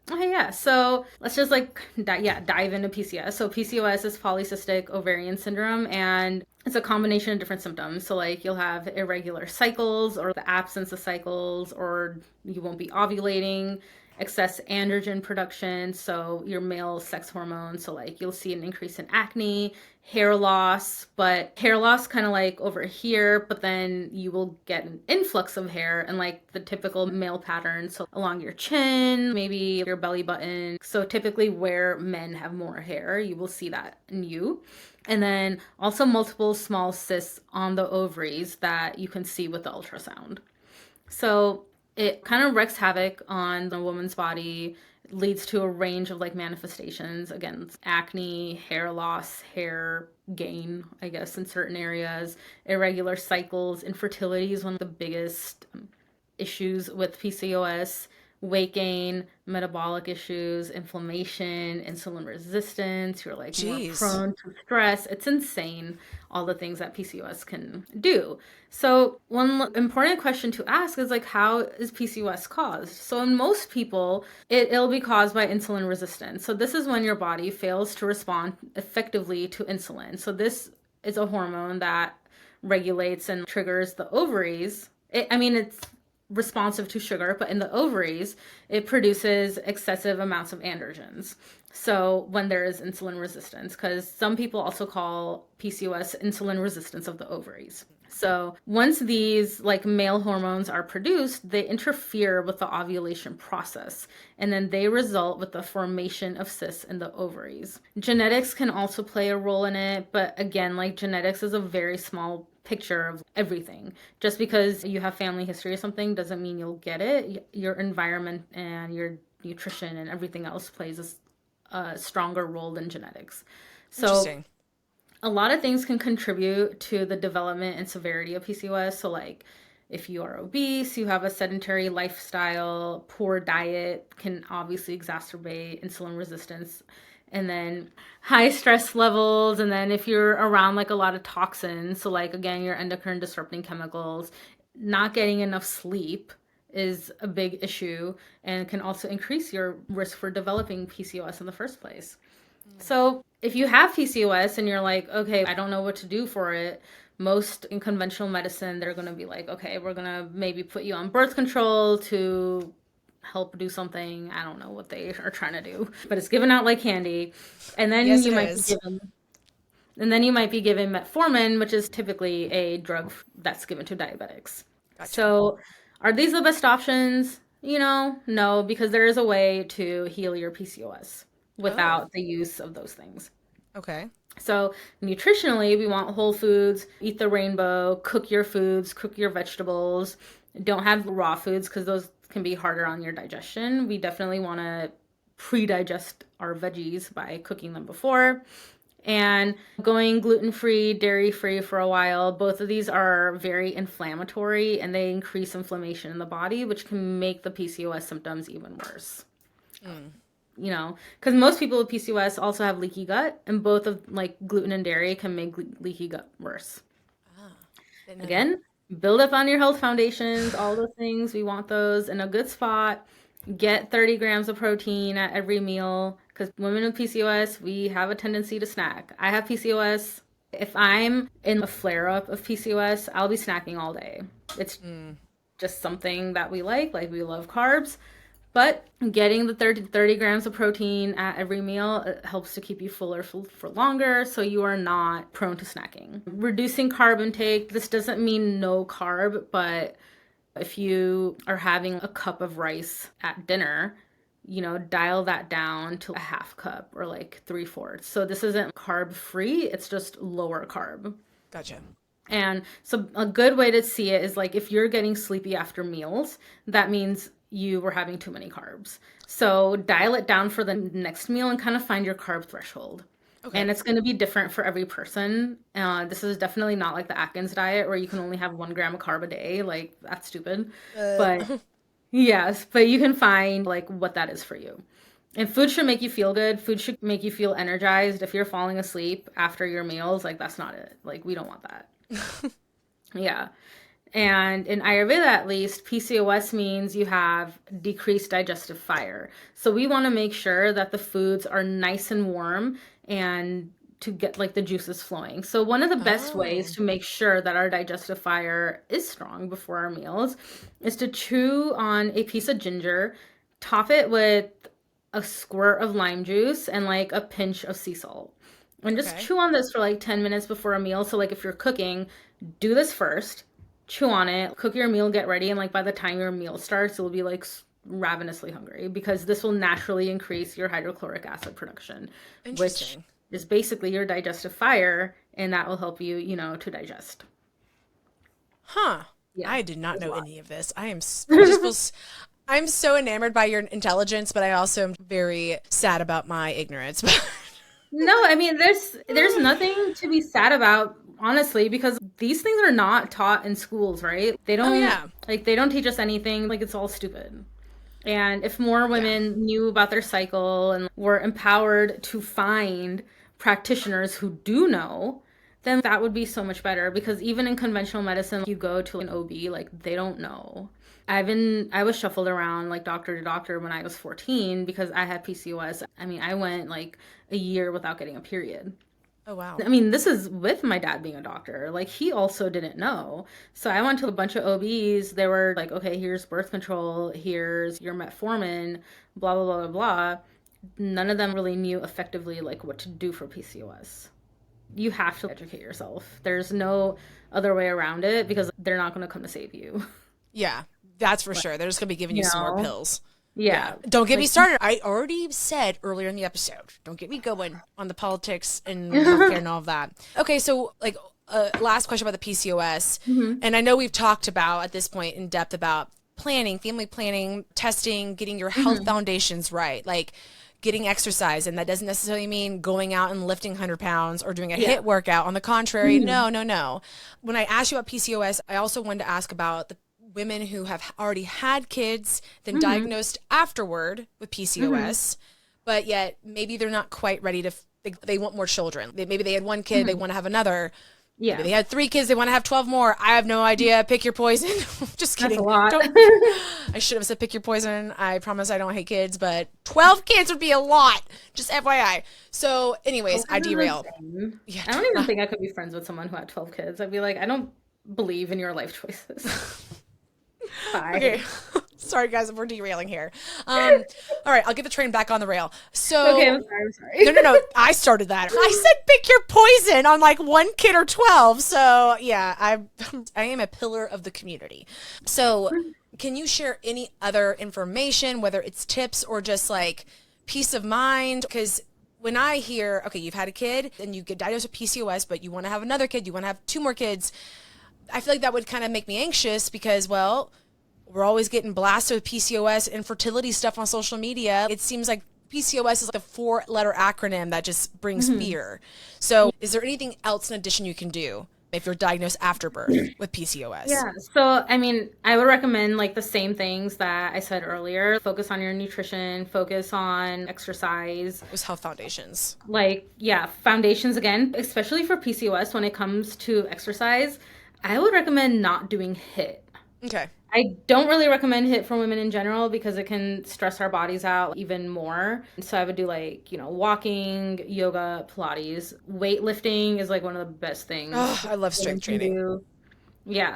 Okay, yeah. So let's just dive into PCOS. So PCOS is polycystic ovarian syndrome, and it's a combination of different symptoms. So like you'll have irregular cycles or the absence of cycles, or you won't be ovulating, excess androgen production, so your male sex hormones. So like you'll see an increase in acne, hair loss, but hair loss kind of like over here, but then you will get an influx of hair and like the typical male pattern. So along your chin, maybe your belly button. So typically where men have more hair, you will see that in you. And then also multiple small cysts on the ovaries that you can see with the ultrasound. So it kind of wreaks havoc on the woman's body, leads to a range of like manifestations. Again, acne, hair loss, hair gain, I guess, in certain areas, irregular cycles, infertility is one of the biggest issues with PCOS, weight gain, metabolic issues, inflammation, insulin resistance. You're like more prone to stress. It's insane, all the things that PCOS can do. So one important question to ask is like, how is PCOS caused? So in most people, it'll be caused by insulin resistance. So this is when your body fails to respond effectively to insulin. So this is a hormone that regulates and triggers the ovaries. It's responsive to sugar, but in the ovaries, it produces excessive amounts of androgens. So when there is insulin resistance, because some people also call PCOS insulin resistance of the ovaries. So once these like male hormones are produced, they interfere with the ovulation process, and then they result with the formation of cysts in the ovaries. Genetics can also play a role in it, but again, like genetics is a very small picture of everything. Just because you have family history or something doesn't mean you'll get it. Your environment and your nutrition and everything else plays a stronger role than genetics. So a lot of things can contribute to the development and severity of PCOS. So like if you are obese, you have a sedentary lifestyle, poor diet can obviously exacerbate insulin resistance. And then high stress levels. And then if you're around like a lot of toxins, so like, again, your endocrine disrupting chemicals, not getting enough sleep is a big issue and can also increase your risk for developing PCOS in the first place. So if you have PCOS and you're like, okay, I don't know what to do for it, most in conventional medicine, they're going to be like, okay, we're going to maybe put you on birth control to help do something. I don't know what they are trying to do, but it's given out like candy. And then you might be given metformin, which is typically a drug that's given to diabetics. Gotcha. So are these the best options? No, because there is a way to heal your PCOS without the use of those things. Okay. So nutritionally, we want whole foods, eat the rainbow, cook your foods, cook your vegetables. Don't have raw foods because those can be harder on your digestion. We definitely want to pre-digest our veggies by cooking them before. And going gluten-free, dairy-free for a while. Both of these are very inflammatory and they increase inflammation in the body, which can make the PCOS symptoms even worse. Because most people with PCOS also have leaky gut, and both of like gluten and dairy can make leaky gut worse. Again, build up on your health foundations, all those things. We want those in a good spot. Get 30 grams of protein at every meal, because women with PCOS, we have a tendency to snack. I have PCOS. If I'm in a flare-up of PCOS, I'll be snacking all day. It's just something that we like we love carbs. But getting the 30 grams of protein at every meal helps to keep you fuller for longer, so you are not prone to snacking. Reducing carb intake, this doesn't mean no carb, but if you are having a cup of rice at dinner, dial that down to a half cup or like 3/4. So this isn't carb free, it's just lower carb. Gotcha. And so a good way to see it is like if you're getting sleepy after meals, that means you were having too many carbs. So dial it down for the next meal and kind of find your carb threshold. Okay. And it's going to be different for every person. This is definitely not like the Atkins diet where you can only have 1 gram of carb a day. Like, that's stupid. But yes, but you can find like what that is for you. And food should make you feel good. Food should make you feel energized. If you're falling asleep after your meals, like that's not it. Like we don't want that. Yeah. And in Ayurveda, at least, PCOS means you have decreased digestive fire. So we want to make sure that the foods are nice and warm and to get like the juices flowing. So one of the best ways to make sure that our digestive fire is strong before our meals is to chew on a piece of ginger, top it with a squirt of lime juice and like a pinch of sea salt. And just chew on this for like 10 minutes before a meal. So like if you're cooking, do this first, chew on it, cook your meal, get ready. And like by the time your meal starts, you'll be like ravenously hungry because this will naturally increase your hydrochloric acid production, which is basically your digestive fire. And that will help you, you know, to digest. Huh. Yeah, I did not know any of this. I'm so enamored by your intelligence, but I also am very sad about my ignorance. No, I mean, there's nothing to be sad about, honestly, because these things are not taught in schools, right? They don't, like, they don't teach us anything. Like, it's all stupid. And if more women knew about their cycle and were empowered to find practitioners who do know, then that would be so much better. Because even in conventional medicine, you go to an OB, like, they don't know. I was shuffled around like doctor to doctor when I was 14 because I had PCOS. I mean, I went like a year without getting a period. Oh, wow. I mean, this is with my dad being a doctor. Like, he also didn't know. So I went to a bunch of OBs. They were like, okay, here's birth control. Here's your metformin, blah, blah, blah, blah, blah. None of them really knew effectively like what to do for PCOS. You have to educate yourself. There's no other way around it because they're not going to come to save you. Yeah. That's for sure. They're just going to be giving you some more pills. Yeah. Don't get me started. I already said earlier in the episode, don't get me going on the politics and healthcare and all of that. Okay, so like last question about the PCOS. And I know we've talked about at this point in depth about planning, family planning, testing, getting your health foundations right. Like getting exercise. And that doesn't necessarily mean going out and lifting 100 pounds or doing a HIIT workout. On the contrary, no. When I asked you about PCOS, I also wanted to ask about the women who have already had kids, then diagnosed afterward with PCOS, but yet maybe they're not quite ready to, they want more children. Maybe they had one kid, they want to have another. Yeah. Maybe they had 3 kids, they want to have 12 more. I have no idea. Pick your poison. Just kidding. That's a lot. I should have said pick your poison. I promise I don't hate kids, but 12 kids would be a lot. Just FYI. So anyways, I derailed. Yeah, I don't even think I could be friends with someone who had 12 kids. I'd be like, I don't believe in your life choices. Bye. Okay. Sorry, guys, if we're derailing here. All right, I'll get the train back on the rail. So, okay, I'm sorry. No. I started that. I said pick your poison on like 1 kid or 12. So, yeah, I am a pillar of the community. So, can you share any other information, whether it's tips or just like peace of mind? Because when I hear, okay, you've had a kid and you get diagnosed with PCOS, but you want to have another kid, you want to have 2 more kids, I feel like that would kind of make me anxious because, well, we're always getting blasted with PCOS and fertility stuff on social media. It seems like PCOS is like a 4-letter acronym that just brings fear. So is there anything else in addition you can do if you're diagnosed after birth with PCOS? Yeah. So, I mean, I would recommend like the same things that I said earlier. Focus on your nutrition, focus on exercise. Those health foundations. Like, yeah, foundations again, especially for PCOS when it comes to exercise. I would recommend not doing HIIT. Okay. I don't really recommend HIIT for women in general because it can stress our bodies out even more. So I would do like, walking, yoga, Pilates. Weightlifting is like one of the best things. Oh, I love strength training. Yeah.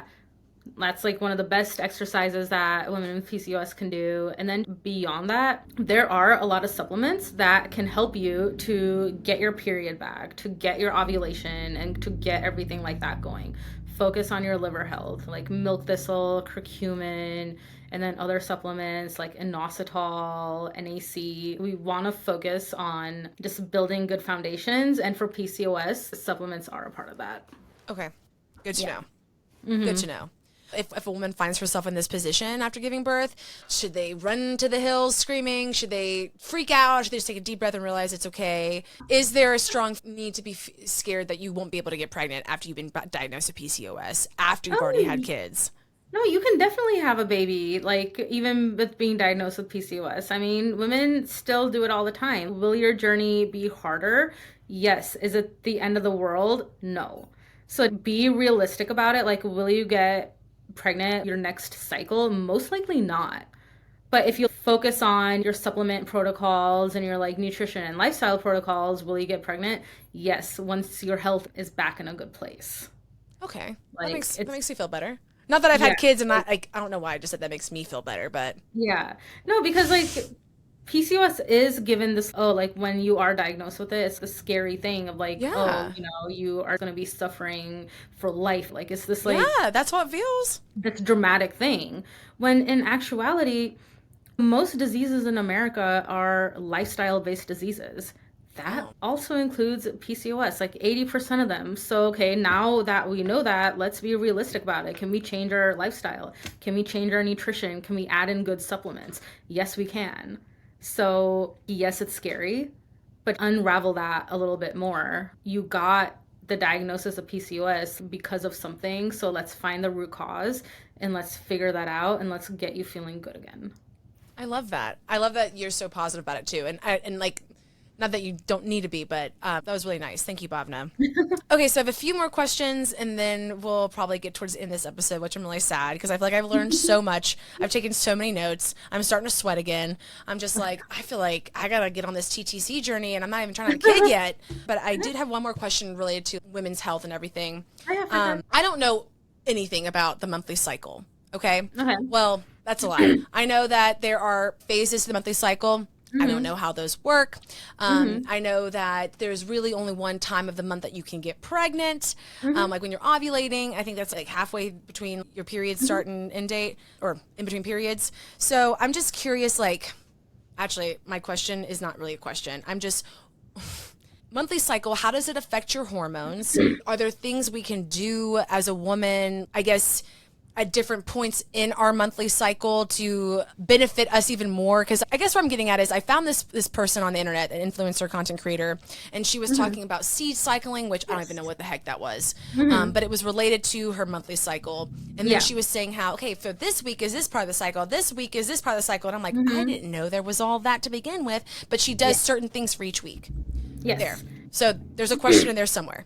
That's like one of the best exercises that women with PCOS can do. And then beyond that, there are a lot of supplements that can help you to get your period back, to get your ovulation, and to get everything like that going. Focus on your liver health, like milk thistle, curcumin, and then other supplements like inositol, NAC. We want to focus on just building good foundations. And for PCOS, supplements are a part of that. Okay. Good to know. Good to know. If a woman finds herself in this position after giving birth, should they run to the hills screaming? Should they freak out? Should they just take a deep breath and realize it's okay? Is there a strong need to be scared that you won't be able to get pregnant after you've been diagnosed with PCOS, after you've already had kids? No, you can definitely have a baby, like even with being diagnosed with PCOS. I mean, women still do it all the time. Will your journey be harder? Yes. Is it the end of the world? No. So be realistic about it. Like, will you get pregnant your next cycle? Most likely not. But if you focus on your supplement protocols and your like nutrition and lifestyle protocols, will you get pregnant? Yes, once your health is back in a good place. Okay. Like, That makes me feel better. Not that I've yeah, had kids and not like I don't know why I just said that makes me feel better, but yeah. No, because like PCOS is given this, oh, like when you are diagnosed with it, it's the scary thing of like, oh, yeah. you know, you are going to be suffering for life. Like, it's this like Yeah, that's how it feels. this dramatic thing. When in actuality, most diseases in America are lifestyle-based diseases. That also includes PCOS, like 80% of them. So, okay, now that we know that, let's be realistic about it. Can we change our lifestyle? Can we change our nutrition? Can we add in good supplements? Yes, we can. So, yes, it's scary, but unravel that a little bit more. You got the diagnosis of PCOS because of something. So, let's find the root cause and let's figure that out and let's get you feeling good again. I love that. I love that you're so positive about it too. And like, not that you don't need to be, but that was really nice. Thank you, Bhavna. Okay, so I have a few more questions, and then we'll probably get towards the end of this episode, which I'm really sad because I feel like I've learned so much. I've taken so many notes. I'm starting to sweat again. I'm just like, I feel like I got to get on this TTC journey, and I'm not even trying to have a kid yet. But I did have one more question related to women's health and everything. I don't know anything about the monthly cycle, okay? Well, that's a lie. I know that there are phases to the monthly cycle. I don't know how those work. I know that there's really only one time of the month that you can get pregnant, like when you're ovulating. I think that's like halfway between your period start and end date, or in between periods. So I'm just curious, like, actually, my question is not really a question. I'm just, monthly cycle, how does it affect your hormones? Are there things we can do as a woman, I guess, at different points in our monthly cycle to benefit us even more? Because I guess what I'm getting at is I found this person on the internet, an influencer content creator, and she was talking about seed cycling, which I don't even know what the heck that was, but it was related to her monthly cycle. And then she was saying how, okay, for this week is this part of the cycle, this week is this part of the cycle, and I'm like, I didn't know there was all that to begin with, but she does certain things for each week. Yes. There. So there's a question in there somewhere.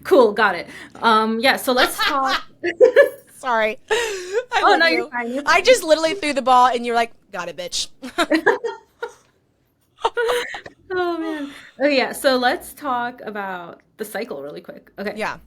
Cool, got it. Yeah, so let's talk. Sorry. Oh, no, you're fine. You're fine. I just literally threw the ball and you're like, got it, bitch. Oh, man. Oh, yeah, so let's talk about the cycle really quick. Okay. Yeah.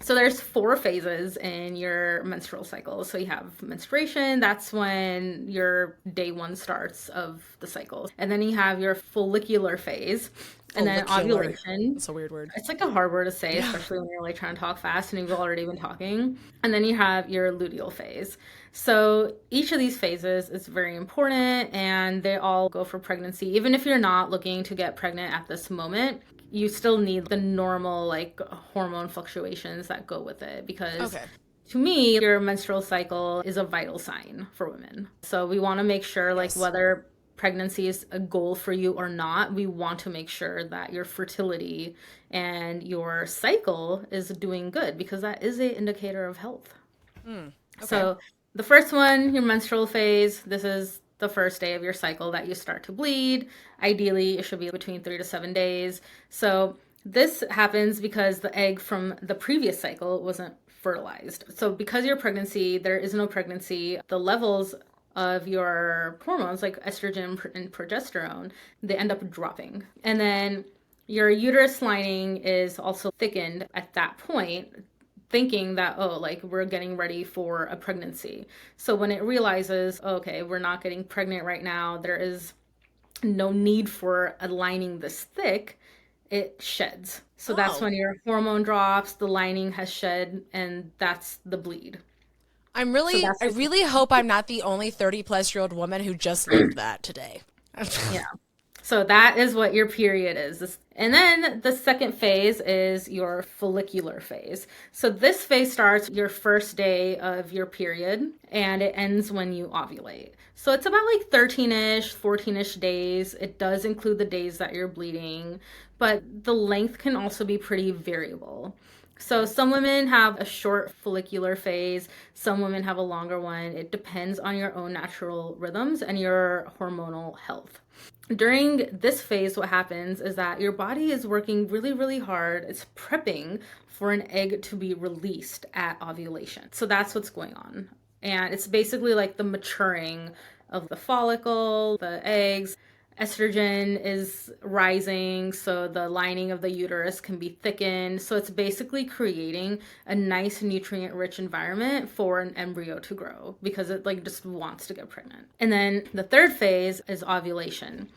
So there's 4 phases in your menstrual cycle. So you have menstruation, that's when your day 1 starts of the cycle. And then you have your follicular phase. And then ovulation. That's a weird word. It's like a hard word to say, especially when you're like trying to talk fast and you've already been talking. And then you have your luteal phase. So each of these phases is very important and they all go for pregnancy. Even if you're not looking to get pregnant at this moment, you still need the normal like hormone fluctuations that go with it because to me, your menstrual cycle is a vital sign for women. So we want to make sure like whether pregnancy is a goal for you or not, we want to make sure that your fertility and your cycle is doing good because that is an indicator of health. So the first one, your menstrual phase, this is the first day of your cycle that you start to bleed. Ideally, it should be between 3 to 7 days. So this happens because the egg from the previous cycle wasn't fertilized. So because your pregnancy, there is no pregnancy, the levels of your hormones like estrogen and progesterone, they end up dropping. And then your uterus lining is also thickened at that point, thinking that, oh, like we're getting ready for a pregnancy. So when it realizes, okay, we're not getting pregnant right now, there is no need for a lining this thick, it sheds. So that's when your hormone drops, the lining has shed, and that's the bleed. I really hope I'm not the only 30-plus-year-old woman who just learned that today. Yeah. So that is what your period is. And then the second phase is your follicular phase. So this phase starts your first day of your period and it ends when you ovulate. So it's about like 13-ish, 14-ish days. It does include the days that you're bleeding, but the length can also be pretty variable. So some women have a short follicular phase, some women have a longer one. It depends on your own natural rhythms and your hormonal health. During this phase, what happens is that your body is working really, really hard. It's prepping for an egg to be released at ovulation. So that's what's going on. And it's basically like the maturing of the follicle, the eggs. Estrogen is rising, so the lining of the uterus can be thickened. So it's basically creating a nice nutrient-rich environment for an embryo to grow because it like just wants to get pregnant. And then the third phase is ovulation.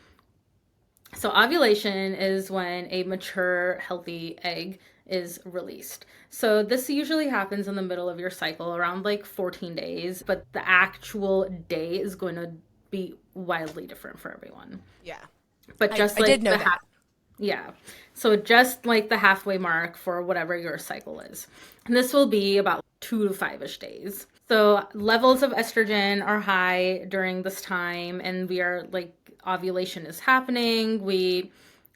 So ovulation is when a mature, healthy egg is released. So this usually happens in the middle of your cycle, around like 14 days, but the actual day is going to be wildly different for everyone. Yeah. But just I did know that. Yeah. So just like the halfway mark for whatever your cycle is. And this will be about 2 to 5-ish days. So levels of estrogen are high during this time, and we are like, ovulation is happening.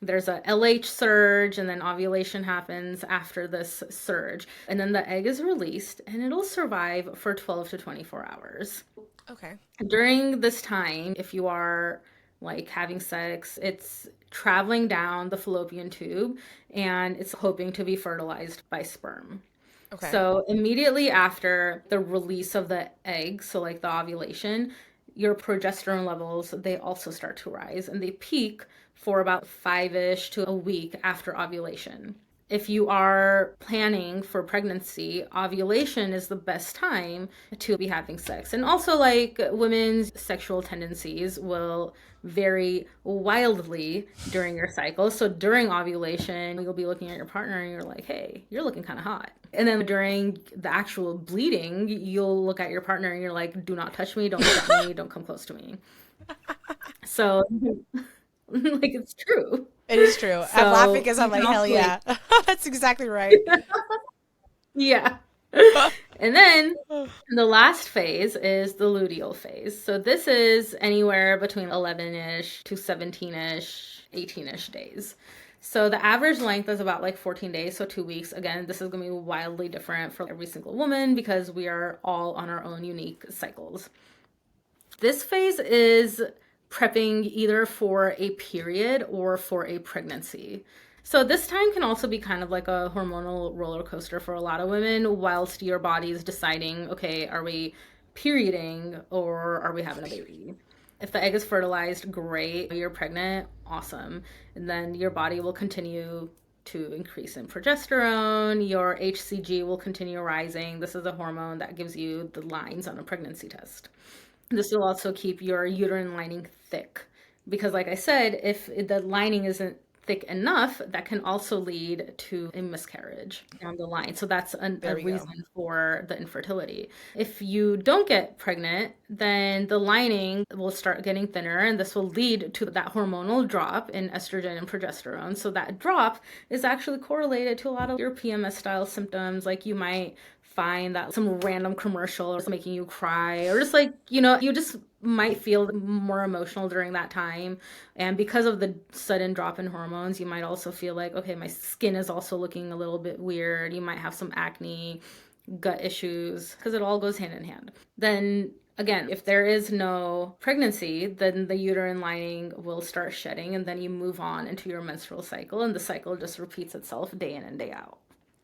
There's a LH surge, and then ovulation happens after this surge. And then the egg is released, and it'll survive for 12 to 24 hours. Okay. During this time, if you are like having sex, it's traveling down the fallopian tube and it's hoping to be fertilized by sperm. Okay. So immediately after the release of the egg, so like the ovulation, your progesterone levels, they also start to rise, and they peak for about 5-ish to a week after ovulation. If you are planning for pregnancy, ovulation is the best time to be having sex. And also, like, women's sexual tendencies will vary wildly during your cycle. So during ovulation, you'll be looking at your partner and you're like, hey, you're looking kind of hot. And then during the actual bleeding, you'll look at your partner and you're like, do not touch me, don't look at me, don't come close to me. So, like, it's true. It is true. So I'm laughing because I'm like, hell yeah. That's exactly right. Yeah. And then the last phase is the luteal phase. So this is anywhere between 11-ish to 17-ish, 18-ish days. So the average length is about like 14 days, so 2 weeks. Again, this is going to be wildly different for every single woman because we are all on our own unique cycles. This phase is prepping either for a period or for a pregnancy. So this time can also be kind of like a hormonal roller coaster for a lot of women whilst your body is deciding, okay, are we perioding or are we having a baby? If the egg is fertilized, great. You're pregnant, awesome. And then your body will continue to increase in progesterone. Your HCG will continue rising. This is a hormone that gives you the lines on a pregnancy test. This will also keep your uterine lining thick because, like I said, if the lining isn't thick enough, that can also lead to a miscarriage down the line. So that's a reason for the infertility. If you don't get pregnant, then the lining will start getting thinner, and this will lead to that hormonal drop in estrogen and progesterone. So that drop is actually correlated to a lot of your PMS style symptoms, like you might find that some random commercial is making you cry, or just like, you just might feel more emotional during that time. And because of the sudden drop in hormones, you might also feel like, okay, my skin is also looking a little bit weird. You might have some acne, gut issues, because it all goes hand in hand. Then again, if there is no pregnancy, then the uterine lining will start shedding, and then you move on into your menstrual cycle, and the cycle just repeats itself day in and day out.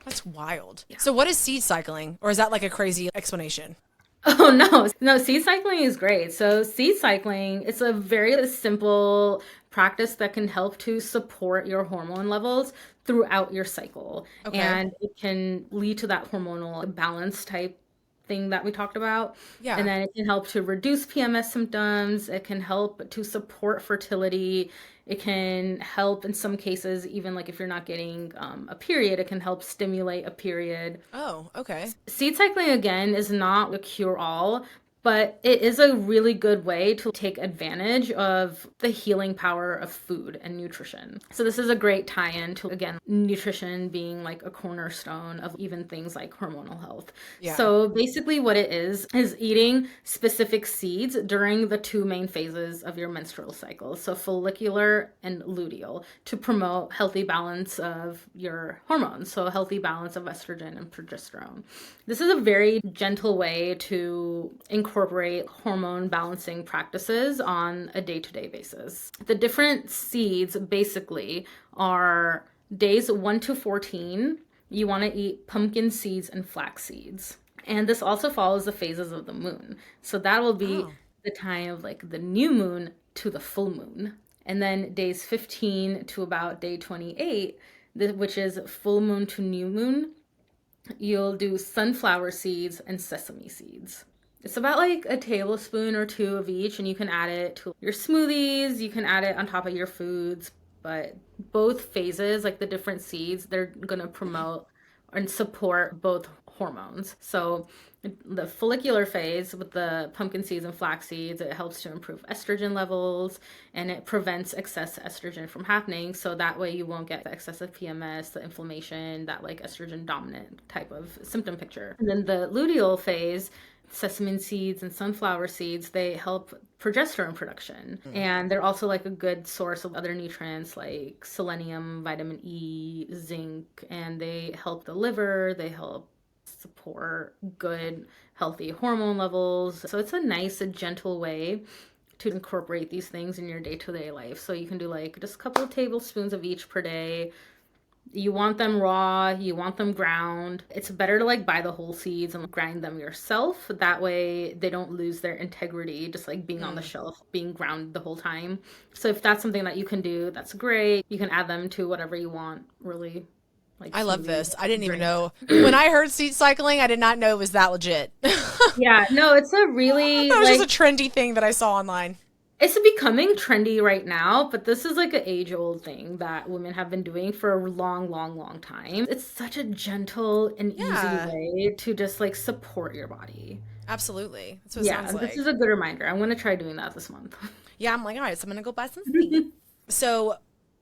That's wild. Yeah. So what is seed cycling? Or is that like a crazy explanation? Oh, no, seed cycling is great. So seed cycling, it's a very simple practice that can help to support your hormone levels throughout your cycle. Okay. And it can lead to that hormonal balance type thing that we talked about. Yeah. And then it can help to reduce PMS symptoms. It can help to support fertility. It can help in some cases, even like if you're not getting a period, it can help stimulate a period. Oh, okay. Seed cycling, again, is not a cure-all, but it is a really good way to take advantage of the healing power of food and nutrition. So this is a great tie-in to, again, nutrition being like a cornerstone of even things like hormonal health. Yeah. So basically what it is eating specific seeds during the two main phases of your menstrual cycle. So follicular and luteal, to promote healthy balance of your hormones. So a healthy balance of estrogen and progesterone. This is a very gentle way to incorporate hormone balancing practices on a day-to-day basis. The different seeds basically are days 1 to 14. You want to eat pumpkin seeds and flax seeds. And this also follows the phases of the moon. So that will be the time of like the new moon to the full moon. And then days 15 to about day 28, which is full moon to new moon, you'll do sunflower seeds and sesame seeds. It's about like a tablespoon or two of each, and you can add it to your smoothies, you can add it on top of your foods, but both phases, like the different seeds, they're going to promote and support both hormones. So the follicular phase with the pumpkin seeds and flax seeds, it helps to improve estrogen levels and it prevents excess estrogen from happening. So that way you won't get the excessive PMS, the inflammation, that like estrogen dominant type of symptom picture. And then the luteal phase, sesame seeds and sunflower seeds, they help progesterone production. And they're also like a good source of other nutrients like selenium, vitamin E, zinc, and they help the liver, they help support good, healthy hormone levels. So it's a nice, gentle way to incorporate these things in your day-to-day life. So you can do like just a couple of tablespoons of each per day. You want them raw, you want them ground. It's better to like buy the whole seeds and grind them yourself. That way they don't lose their integrity, just like being on the shelf, being ground the whole time. So if that's something that you can do, that's great. You can add them to whatever you want, really. Like I love this. I didn't even know. When I heard seed cycling, I did not know it was that legit. Yeah, no, it's a really That was like, just a trendy thing that I saw online. it's becoming trendy right now, but this is like an age-old thing that women have been doing for a long, long, long time. It's such a gentle and easy way to just like support your body. Absolutely. That's what it sounds like. This is a good reminder. I'm going to try doing that this month. Yeah, I'm like, all right, so I'm going to go buy some seeds. So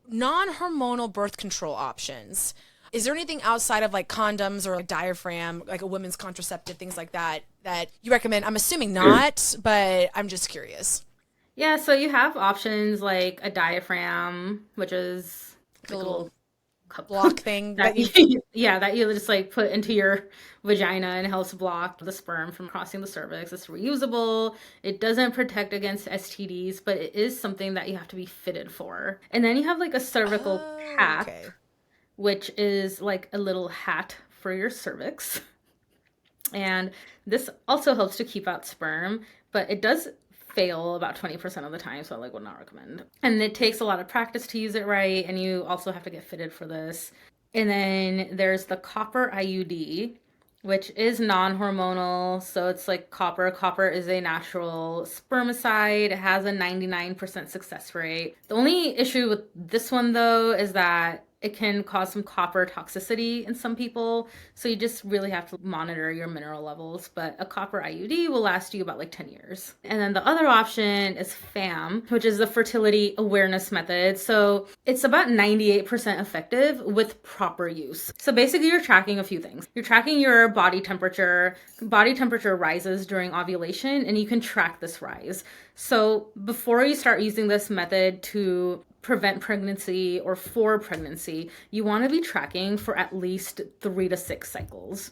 non-hormonal birth control options. Is there anything outside of like condoms or like diaphragm, like a women's contraceptive, things like that, that you recommend? I'm assuming not, but I'm just curious. Yeah, so you have options like a diaphragm, which is Like a little cup block thing that you that you just like put into your vagina and helps block the sperm from crossing the cervix. It's reusable. It doesn't protect against STDs, but it is something that you have to be fitted for. And then you have like a cervical cap, which is like a little hat for your cervix. And this also helps to keep out sperm, but it does fail about 20% of the time, so I like would not recommend. And it takes a lot of practice to use it right, and you also have to get fitted for this. And then there's the copper IUD, which is non-hormonal, so it's like copper. Copper is a natural spermicide. It has a 99% success rate. The only issue with this one, though, is that it can cause some copper toxicity in some people, so you just really have to monitor your mineral levels. But a copper IUD will last you about like 10 years. And then the other option is FAM, which is the fertility awareness method. So it's about 98% effective with proper use. So basically you're tracking a few things. You're tracking your body temperature. Body temperature rises during ovulation, and you can track this rise. So before you start using this method to prevent pregnancy or for pregnancy, you want to be tracking for at least 3 to 6 cycles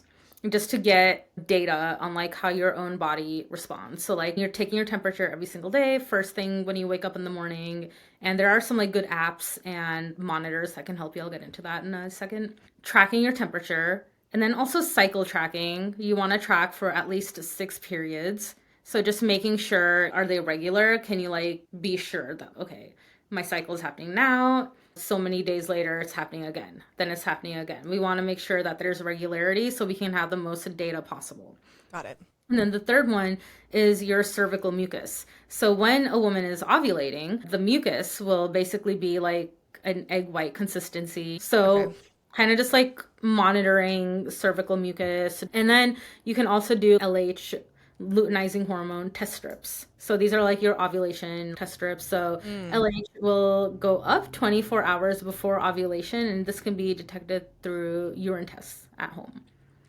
just to get data on like how your own body responds. So like you're taking your temperature every single day, first thing when you wake up in the morning, and there are some like good apps and monitors that can help you. I'll get into that in a second. Tracking your temperature, and then also cycle tracking. You want to track for at least 6 periods. So just making sure, are they regular? Can you like be sure that, okay, my cycle is happening now, so many days later it's happening again, then it's happening again. We want to make sure that there's regularity so we can have the most data possible. Got it. And then the third one is your cervical mucus. So when a woman is ovulating, the mucus will basically be like an egg white consistency. So kind of just like monitoring cervical mucus. And then you can also do LH luteinizing hormone test strips. So these are like your ovulation test strips. So LH will go up 24 hours before ovulation, and this can be detected through urine tests at home.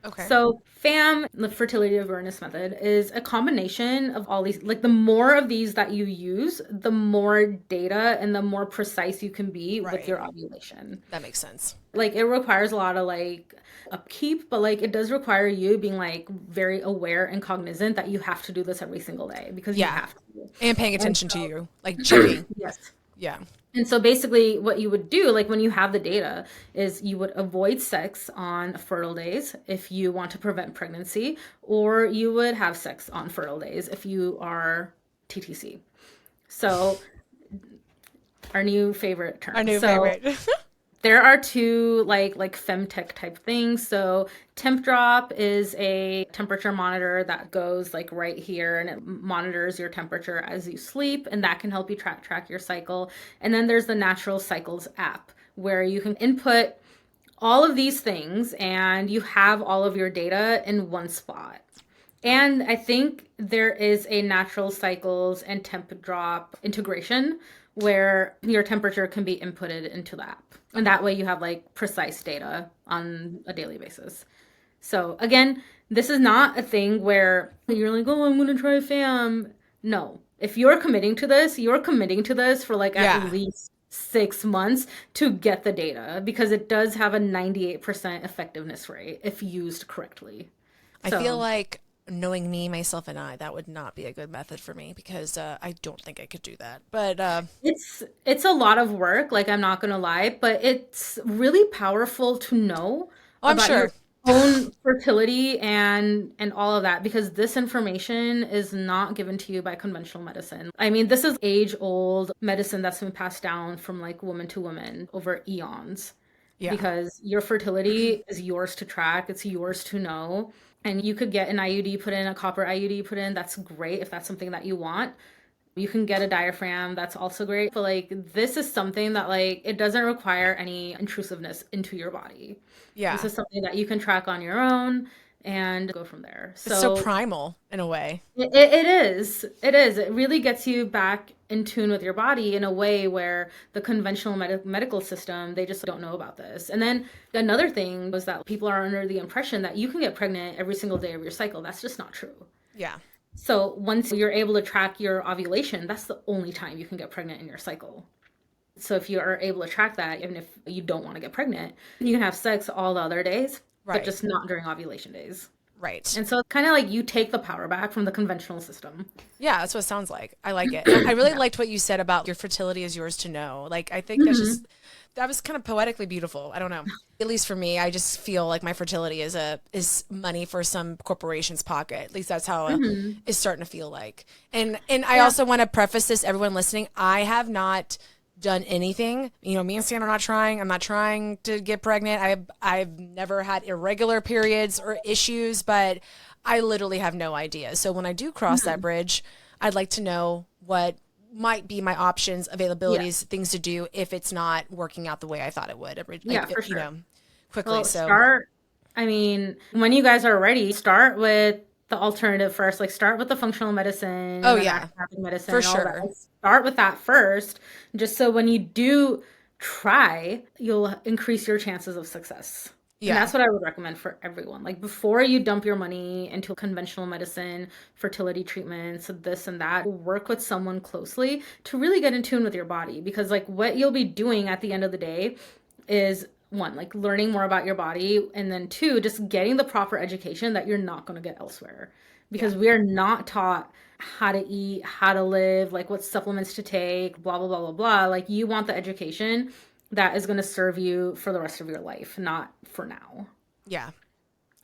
Okay. So FAM, the fertility awareness method, is a combination of all these. Like the more of these that you use, the more data and the more precise you can be with your ovulation. That makes sense. Like it requires a lot of like upkeep, but like it does require you being like very aware and cognizant that you have to do this every single day because you have to. And paying attention to you, like checking. Yes. Yeah. And so basically what you would do, like when you have the data, is you would avoid sex on fertile days if you want to prevent pregnancy, or you would have sex on fertile days if you are TTC. So our new favorite term. Our new favorite. There are two like femtech type things. So temp drop is a temperature monitor that goes like right here and it monitors your temperature as you sleep, and that can help you track your cycle. And then there's the Natural Cycles app where you can input all of these things and you have all of your data in one spot. And I think there is a Natural Cycles and temp drop integration where your temperature can be inputted into the app. And that way you have like precise data on a daily basis. So again, this is not a thing where you're like, oh, I'm going to try FAM. No. If you're committing to this, you're committing to this for like at least 6 months to get the data, because it does have a 98% effectiveness rate if used correctly. I feel like, knowing me, myself, and I, that would not be a good method for me, because I don't think I could do that. But it's a lot of work, like I'm not gonna lie, but it's really powerful to know about your own fertility and all of that, because this information is not given to you by conventional medicine. I mean, this is age-old medicine that's been passed down from like woman to woman over eons. Yeah. Because your fertility is yours to track, it's yours to know. And you could get an IUD put in, a copper IUD put in. That's great if that's something that you want. You can get a diaphragm. That's also great. But like, this is something that like, it doesn't require any intrusiveness into your body. Yeah. This is something that you can track on your own and go from there. So, it's so primal in a way. It is. It is. It really gets you back in tune with your body in a way where the conventional medical system, they just don't know about this. And then another thing was that people are under the impression that you can get pregnant every single day of your cycle. That's just not true. Yeah. So once you're able to track your ovulation, that's the only time you can get pregnant in your cycle. So if you are able to track that, even if you don't want to get pregnant, you can have sex all the other days, but just not during ovulation days. Right. And so it's kind of like you take the power back from the conventional system. Yeah, that's what it sounds like. I like it. I really liked what you said about your fertility is yours to know. Like, I think that was kind of poetically beautiful. I don't know. At least for me, I just feel like my fertility is money for some corporation's pocket. At least that's how it's starting to feel like. And I also want to preface this, everyone listening, I have not done anything. You know, me and Stan are not trying. I'm not trying to get pregnant. I've never had irregular periods or issues, but I literally have no idea. So when I do cross that bridge, I'd like to know what might be my options, availabilities, things to do if it's not working out the way I thought it would. For sure. You know, quickly. Well, so I mean, when you guys are ready, start with the alternative first. Like, start with the functional medicine. Oh yeah, medicine for sure. Start with that first, just so when you do try, you'll increase your chances of success. Yeah, and that's what I would recommend for everyone. Like, before you dump your money into conventional medicine, fertility treatments, this and that, work with someone closely to really get in tune with your body, because like what you'll be doing at the end of the day is, one, like learning more about your body, and then two, just getting the proper education that you're not going to get elsewhere, because we are not taught how to eat, how to live, like what supplements to take, blah, blah, blah, blah, blah. Like, you want the education that is going to serve you for the rest of your life, not for now. Yeah,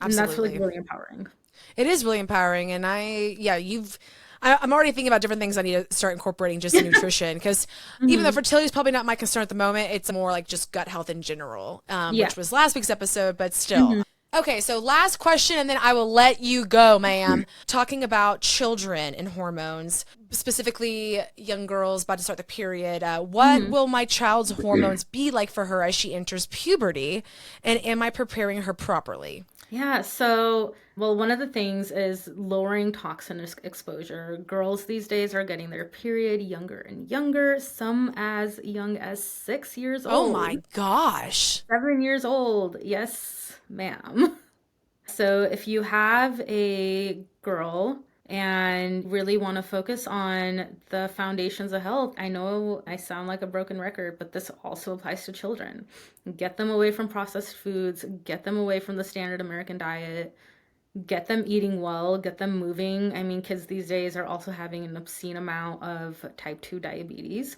absolutely. And that's really, really empowering. It is really empowering. And I'm already thinking about different things I need to start incorporating just in nutrition, because even though fertility is probably not my concern at the moment, it's more like just gut health in general, which was last week's episode, but still. Okay, so last question, and then I will let you go, ma'am. Talking about children and hormones, specifically young girls about to start the period. What will my child's hormones be like for her as she enters puberty? And am I preparing her properly? Yeah, so, well, one of the things is lowering toxin exposure. Girls these days are getting their period younger and younger, some as young as 6 years Oh old, my gosh. 7 years old. Yes, ma'am. So if you have a girl and really want to focus on the foundations of health, I know I sound like a broken record, but this also applies to children. Get them away from processed foods, get them away from the standard American diet, get them eating well, get them moving. I mean, kids these days are also having an obscene amount of type 2 diabetes.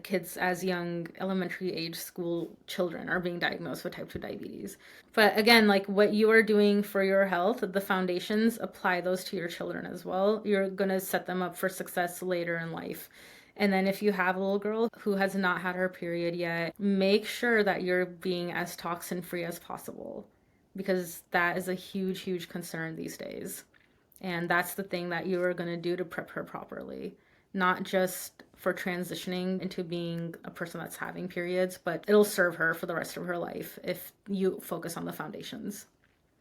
Kids as young elementary age school children are being diagnosed with type 2 diabetes. But again, like what you are doing for your health, the foundations, apply those to your children as well. You're going to set them up for success later in life. And then if you have a little girl who has not had her period yet, make sure that you're being as toxin free as possible, because that is a huge, huge concern these days. And that's the thing that you are going to do to prep her properly, not just for transitioning into being a person that's having periods, but it'll serve her for the rest of her life if you focus on the foundations.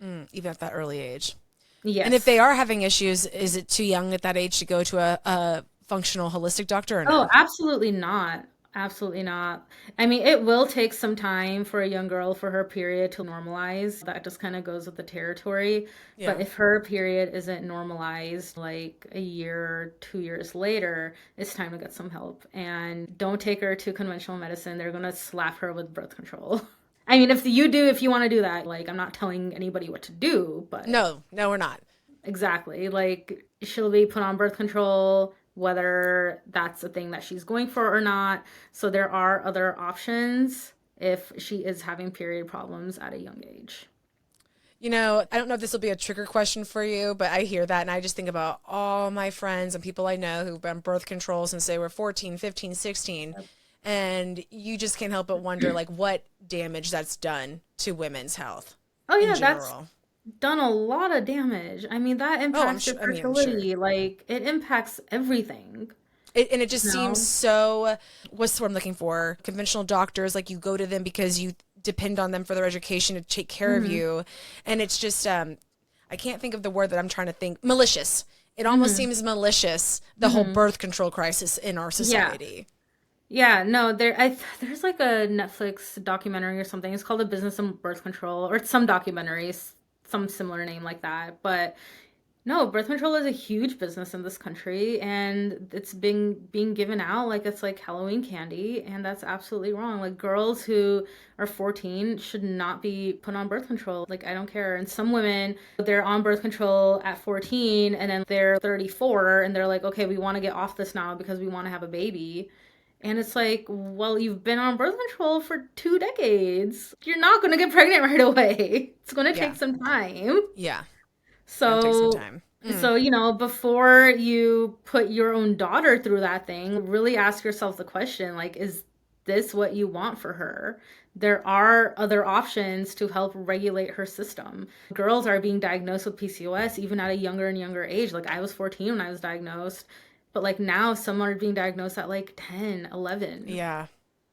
Even at that early age. Yes. And if they are having issues, is it too young at that age to go to a functional holistic doctor or no? Oh, absolutely not. Absolutely not. I mean, it will take some time for a young girl for her period to normalize. That just kind of goes with the territory. Yeah. But if her period isn't normalized like a year, 2 years later, it's time to get some help. And don't take her to conventional medicine. They're going to slap her with birth control. I mean, if you want to do that, like, I'm not telling anybody what to do, but No, we're not. exactly. Like, she'll be put on birth control, whether that's a thing that she's going for or not. So there are other options if she is having period problems at a young age. You know, I don't know if this will be a trigger question for you, but I hear that and I just think about all my friends and people I know who've been birth control since they were 14, 15, 16. And you just can't help but wonder, like, what damage that's done to women's health. Oh, yeah, in that's general. done a lot of damage. I mean, that impacts your I'm fertility. sure. Like, it impacts everything. And it just No. seems so, what's the word I'm looking for? Conventional doctors, like you go to them because you depend on them for their education to take care of you. And it's just, I can't think of the word that I'm trying to think, malicious. It almost seems malicious, the whole birth control crisis in our society. Yeah, no, there's like a Netflix documentary or something. It's called The Business of Birth Control, or some documentaries, some similar name like that. But no, birth control is a huge business in this country, and it's being given out like it's like Halloween candy, and that's absolutely wrong. Like, girls who are 14 should not be put on birth control. Like, I don't care. And some women, they're on birth control at 14 and then they're 34 and they're like, okay, we want to get off this now because we want to have a baby. And it's like, well, you've been on birth control for 2 decades. You're not going to get pregnant right away. It's going to take some time. Yeah. So, take some time. So, you know, before you put your own daughter through that thing, really ask yourself the question, like, is this what you want for her? There are other options to help regulate her system. Girls are being diagnosed with PCOS even at a younger and younger age. Like, I was 14 when I was diagnosed. But like now, some are being diagnosed at like 10, 11. Yeah.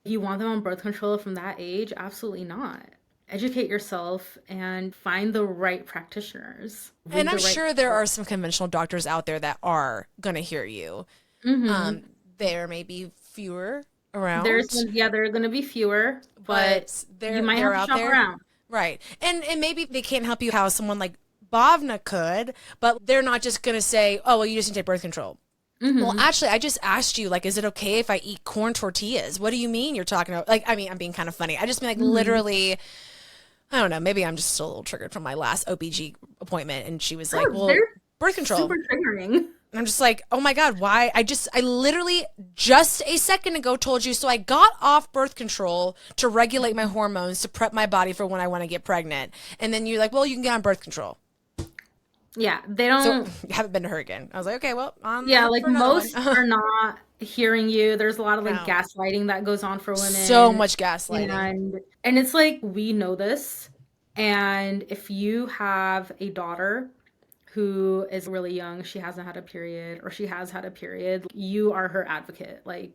You want them on birth control from that age? Absolutely not. Educate yourself and find the right practitioners. And I'm sure there are some conventional doctors out there that are going to hear you. There may be fewer around. There are going to be fewer, but you might have to out shop there. around. Right. And maybe they can't help you how someone like Bhavna could, but they're not just going to say, oh, well, you just need to take birth control. Well, actually, I just asked you, like, is it okay if I eat corn tortillas? What do you mean you're talking about? Like, I mean, I'm being kind of funny. I just mean, like, literally, I don't know. Maybe I'm just a little triggered from my last OBG appointment. And she was like, well, birth control. Super triggering. And I'm just like, oh my God, why? I literally just a second ago told you. So I got off birth control to regulate my hormones, to prep my body for when I want to get pregnant. And then you're like, well, you can get on birth control. Yeah, they don't. So haven't been to her again. I was like, okay, well, like most are not hearing you. There's a lot of like gaslighting that goes on for women. So much gaslighting. And it's like, we know this. And if you have a daughter who is really young, she hasn't had a period, or she has had a period, you are her advocate. Like,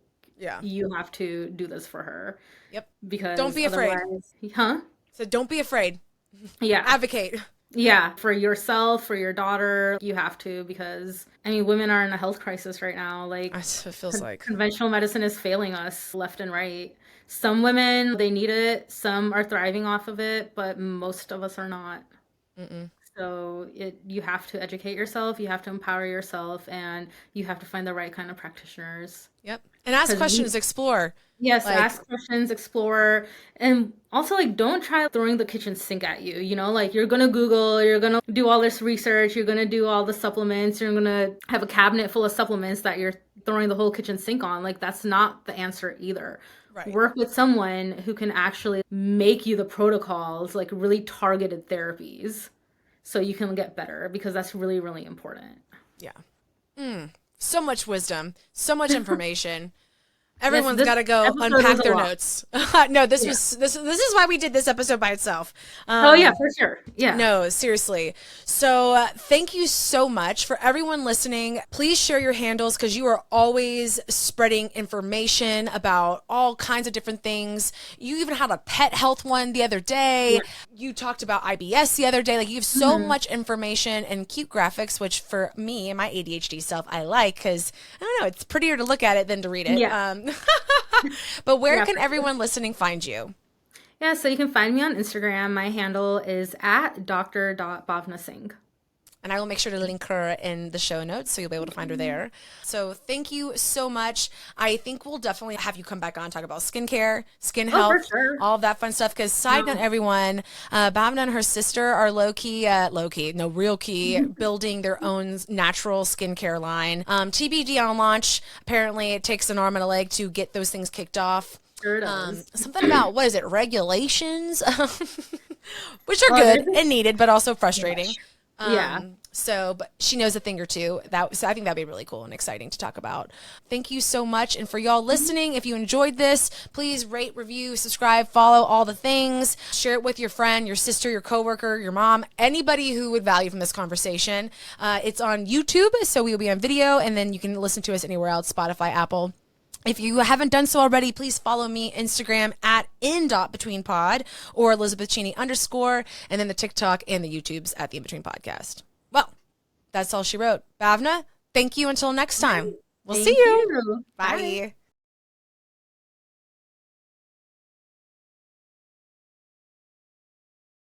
you have to do this for her. Yep. Because don't be afraid. Huh? So don't be afraid. Yeah. Advocate. Yeah, for yourself, for your daughter, you have to, because I mean, women are in a health crisis right now. Like, It feels like. conventional medicine is failing us left and right. Some women, they need it, some are thriving off of it, but most of us are not. Mm-mm. So you have to educate yourself, you have to empower yourself, and you have to find the right kind of practitioners. Yep. And ask 'Cause questions, explore. yes, Like, ask questions, explore, and also like don't try throwing the kitchen sink at you. You know, like you're gonna Google, you're gonna do all this research, you're gonna do all the supplements, you're gonna have a cabinet full of supplements that you're throwing the whole kitchen sink on. Like that's not the answer either. right. Work with someone who can actually make you the protocols, like really targeted therapies, so you can get better, because that's really, really important. Yeah. So much wisdom, so much information. Everyone's this got to go episode unpack was a their lot. notes. No, this is why we did this episode by itself. Oh yeah, for sure. Yeah. No, seriously. So thank you so much for everyone listening. Please share your handles, because you are always spreading information about all kinds of different things. You even had a pet health one the other day. Yeah. You talked about IBS the other day. Like, you have so much information and cute graphics, which for me and my ADHD self, I like, because I don't know, it's prettier to look at it than to read it. Yeah. But where Yeah, can for sure. everyone listening find you? Yeah, so you can find me on Instagram. My handle is at Dr.Bhavna Singh. And I will make sure to link her in the show notes, so you'll be able to find her there. So thank you so much. I think we'll definitely have you come back on and talk about skincare, skin health, for sure. all of that fun stuff. Because side note, everyone, Bhavna and her sister are real key, building their own natural skincare line. TBD on launch. Apparently, it takes an arm and a leg to get those things kicked off. Sure does. Something about, what is it, regulations, which are good and needed, but also frustrating. Yeah. So, but she knows a thing or two. So I think that'd be really cool and exciting to talk about. Thank you so much. And for y'all listening, if you enjoyed this, please rate, review, subscribe, follow, all the things. Share it with your friend, your sister, your coworker, your mom, anybody who would value from this conversation. It's on YouTube, so we'll be on video, and then you can listen to us anywhere else, Spotify, Apple. If you haven't done so already, please follow me Instagram at @in.betweenpod or Elizabeth Cheney _ and then the TikTok and the YouTubes at the In Between Podcast. Well, that's all she wrote. Bhavna, thank you until next time. We'll see you. Bye. Bye.